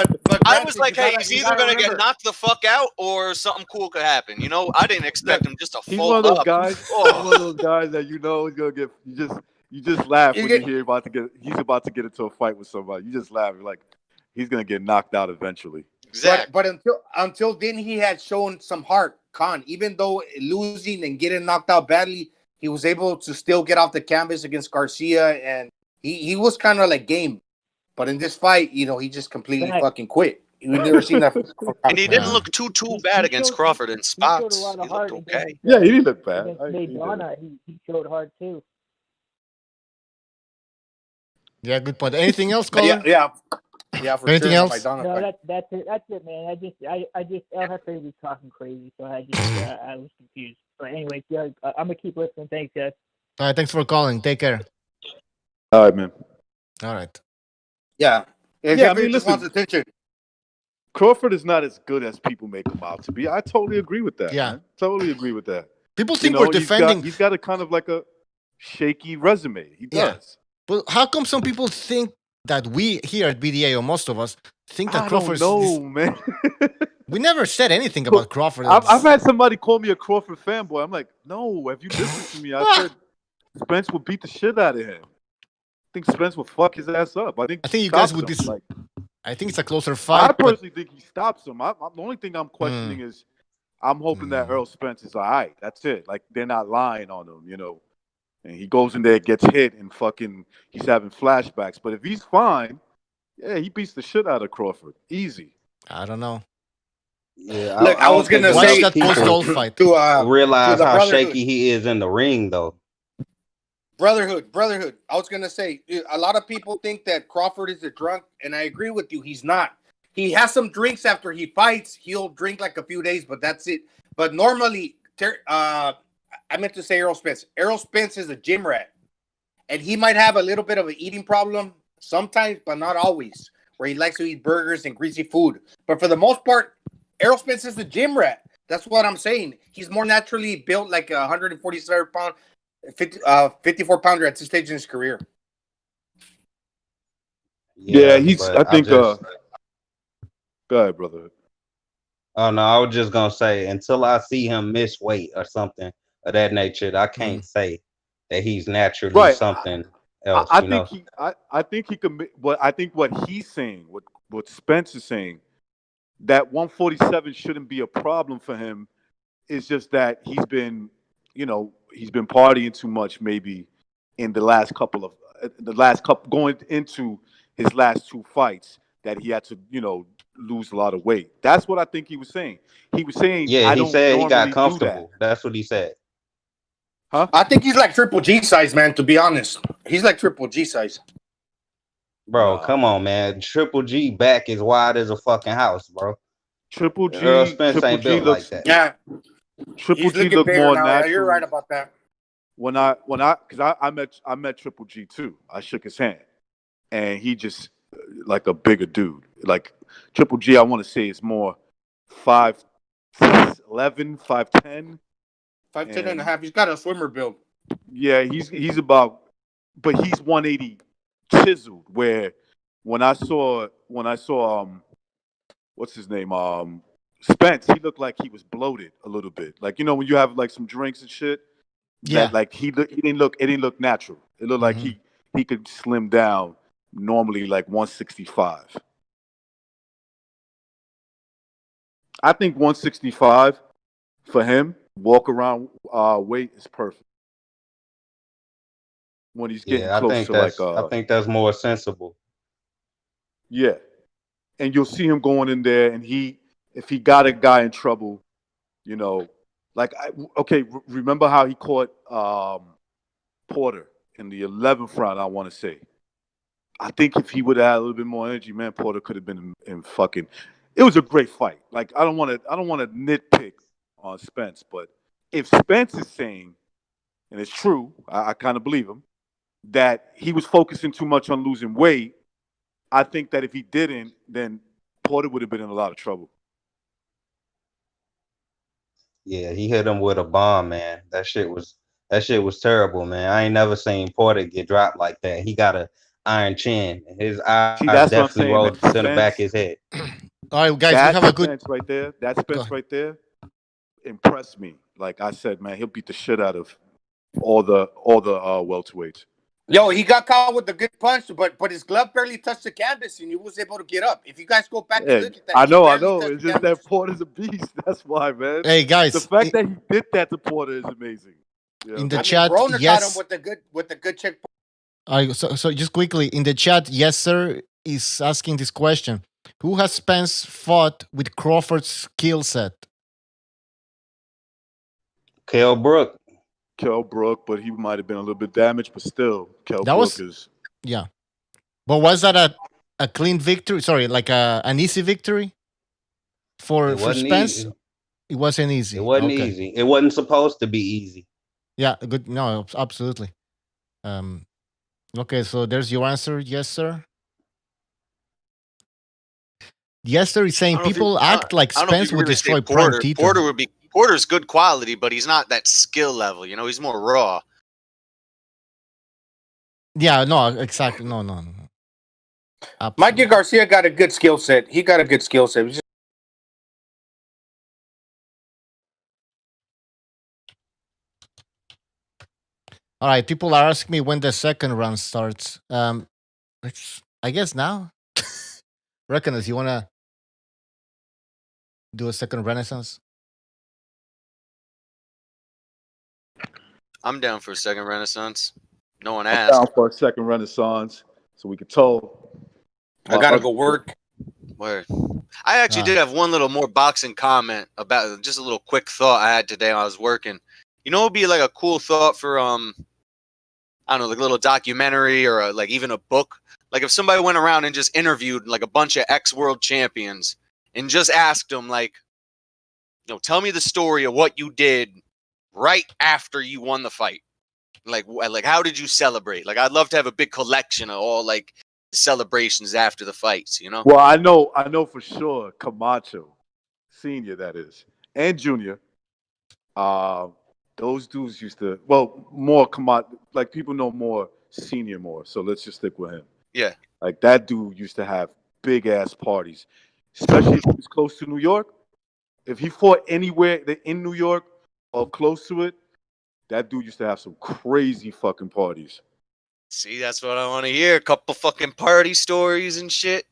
I was like, hey, he's either going to get knocked the fuck out or something cool could happen. You know, I didn't expect him just to He's fold one of those up. guys. He's one of those guys that you know is going to get. You just laugh when you hear he's about to get into a fight with somebody. You just laugh. You're like, he's going to get knocked out eventually. Exactly. But until then, he had shown some heart, Khan. Even though losing and getting knocked out badly, he was able to still get off the canvas against Garcia, and he was kind of like game. But in this fight, you know, he just completely fucking quit. We've never seen that. And he didn't look too bad against Crawford in spots. He looked okay. Yeah, he didn't look bad. He showed heart too. Yeah, good point. Anything else, Colin? Yeah. For anything sure. else? No, that's it, man. I just El Jefe was talking crazy, so I was confused. But anyway, yeah, I'm gonna keep listening. Thanks, guys. All right, thanks for calling. Take care. All right, man. All right. Yeah. I mean, just wants attention. Crawford is not as good as people make him out to be. I totally agree with that. Yeah. Man. Totally agree with that. People think we're defending. He's got a kind of like a shaky resume. He does. But how come some people think that we here at BDA, or most of us, think that I Crawford? don't know, man. We never said anything about Crawford. I've had somebody call me a Crawford fanboy. I'm like, no. If you listen to me, I said Spence will beat the shit out of him. I think Spence will fuck his ass up. I think you guys would disagree. I think it's a closer fight. I personally think he stops him. The only thing I'm questioning is I'm hoping that Earl Spence is all right. That's it. Like, they're not lying on him, you know. And he goes in there, gets hit, and fucking he's having flashbacks. But if he's fine, yeah, he beats the shit out of Crawford. Easy. I don't know. Yeah, Look, I was gonna say that post-gold fight to realize to the how Brotherhood. shaky he is in the ring, though. Brotherhood. I was gonna say a lot of people think that Crawford is a drunk, and I agree with you. He's not. He has some drinks after he fights. He'll drink like a few days, but that's it. But normally, I meant to say Errol Spence. Errol Spence is a gym rat, and he might have a little bit of an eating problem sometimes, but not always, where he likes to eat burgers and greasy food. But for the most part, Errol Spence is a gym rat. That's what I'm saying. He's more naturally built like a 147-pound, 54-pounder at this stage in his career. Yeah, I think. Go ahead, brother. Oh no, I was just gonna say until I see him miss weight or something of that nature, I can't say that he's naturally something else. I think he could. But I think what he's saying, what Spence is saying, that 147 shouldn't be a problem for him. It's just that he's been partying too much, maybe in the last couple going into his last two fights, that he had to, lose a lot of weight. That's what I think he was saying. He was saying, yeah, he said he got comfortable. That's what he said. Huh? I think he's like Triple G size, man. To be honest, he's like Triple G size. Bro, come on, man. Triple G back is wide as a fucking house, bro. Triple G, Earl Spence ain't built looks like that. Yeah, Triple G look more now. natural. You're right about that. Because I met Triple G too. I shook his hand, and he just like a bigger dude. Like Triple G, I want to say is more 5'11", 5'10". 5'10" and a half. He's got a swimmer build. Yeah, he's about, but he's 180 chiseled. Where when I saw what's his name, Spence, he looked like he was bloated a little bit. Like, when you have like some drinks and shit. Yeah. That, like it didn't look natural. It looked like he could slim down normally like 165. I think 165 for him, walk around weight is perfect. When he's getting close to like I think that's more sensible. Yeah. And you'll see him going in there, and if he got a guy in trouble, remember how he caught Porter in the 11th round, I want to say. I think if he would have had a little bit more energy, man, Porter could have been in fucking. It was a great fight. Like, I don't want to nitpick on Spence, but if Spence is saying, and it's true, I kind of believe him, that he was focusing too much on losing weight, I think that if he didn't, then Porter would have been in a lot of trouble. Yeah, he hit him with a bomb, man. That shit was terrible, man. I ain't never seen Porter get dropped like that. He got a iron chin. His eyes definitely rolled to the back of his head. All right, guys, we have a good Spence right there. That Spence right there impressed me. Like I said, man, he'll beat the shit out of all the welterweights. Yo, he got caught with a good punch, but his glove barely touched the canvas, and he was able to get up. If you guys go back and look at that, I know. It's just that Porter's a beast. That's why, man. Hey, guys, the fact that he did that to Porter is amazing. Yeah. In the chat, Broner yes. caught him with a good check. So just quickly in the chat, yes, sir, is asking this question: who has Spence fought with Crawford's skill set? Kell Brook, but he might have been a little bit damaged, but still, is. Yeah. But was that a clean victory? Sorry, like an easy victory for Spence? Easy. It wasn't easy. It wasn't easy. It wasn't supposed to be easy. Yeah, good. No, absolutely. Okay, so there's your answer. Yes, sir. Yester is saying people act like I don't know if Spence you would really say destroy Prime Porter. Tito. Porter's good quality, but he's not that skill level. You know, he's more raw. Yeah, no, exactly. No. Mikey Garcia got a good skill set. He got a good skill set. All right, people are asking me when the second run starts. I guess now. Reckoners, you wanna do a second Renaissance? I'm down for a second Renaissance. No one I'm asked. down for a second Renaissance, so we could tell. I gotta go work. Word. I actually did have one little more boxing comment about just a little quick thought I had today when I was working. You know, it'd be like a cool thought for I don't know, like a little documentary or like even a book. Like if somebody went around and just interviewed like a bunch of ex-world champions and just asked them like, you know, tell me the story of what you did right after you won the fight. Like how did you celebrate? Like I'd love to have a big collection of all like celebrations after the fights, you know? Well, I know for sure Camacho, Senior, that is, and Junior. Those dudes used to, more Camacho, like people know more Senior more, so let's just stick with him. Yeah. Like that dude used to have big ass parties, especially if he was close to New York. If he fought anywhere in New York or close to it, that dude used to have some crazy fucking parties. See, that's what I want to hear. A couple fucking party stories and shit.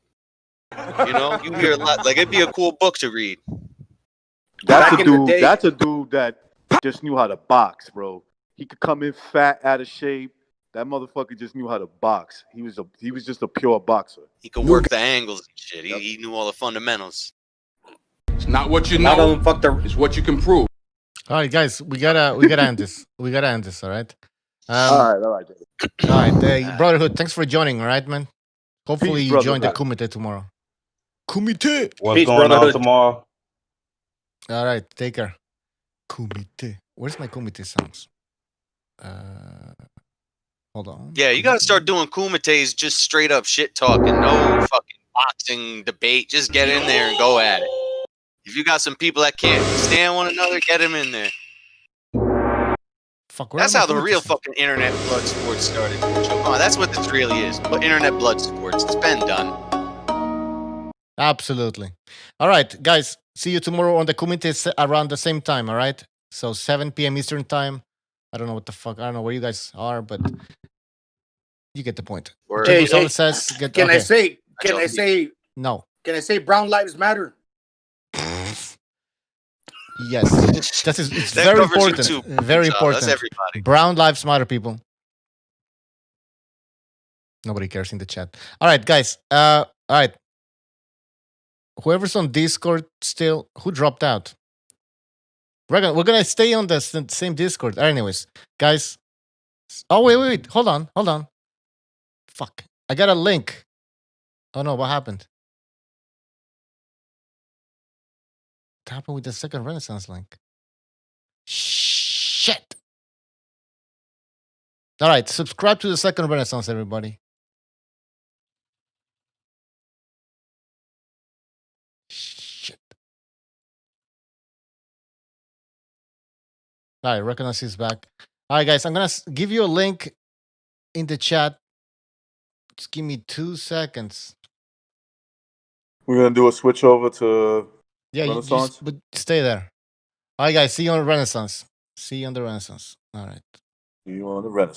You know, you hear a lot. Like it'd be a cool book to read. That's a dude that just knew how to box, bro. He could come in fat, out of shape. That motherfucker just knew how to box. He was just a pure boxer. He could work the angles and shit. He knew all the fundamentals. It's not what you know. It's what you can prove. All right, guys, we gotta end this. We gotta end this. All right. All right. Brotherhood, thanks for joining. All right, man. Hopefully Peace, you join the brother. Kumite tomorrow. Kumite. What's going on tomorrow? All right, take care. Kumite. Where's my Kumite songs? Hold on. Yeah, you gotta start doing kumites, just straight up shit talking, no fucking boxing debate. Just get in there and go at it. If you got some people that can't stand one another, get them in there. Fuck, that's how the real fucking internet blood sports started. Come on, that's what this really is. But internet blood sports, it's been done. Absolutely. All right, guys. See you tomorrow on the Kumite around the same time. All right. So 7 p.m. Eastern time. I don't know what the fuck. I don't know where you guys are, but you get the point. Hey, says, can I say no? Can I say Brown Lives Matter? Yes, it's very important. Too, very important. That's everybody. Brown Lives Matter, people. Nobody cares in the chat. All right, guys. All right. Whoever's on Discord still, who dropped out? We're gonna stay on the same Discord. Anyways, guys. Oh wait. Hold on. Fuck. I got a link. Oh no, what happened? What happened with the second Renaissance link? Shit. All right, subscribe to the second Renaissance, everybody. Shit. All right, Recognize is back. All right, guys, I'm gonna give you a link in the chat. Just give me 2 seconds. We're gonna do a switch over to Renaissance. But stay there. All right, guys, see you on Renaissance. See you on the Renaissance. All right. See you on the Renaissance.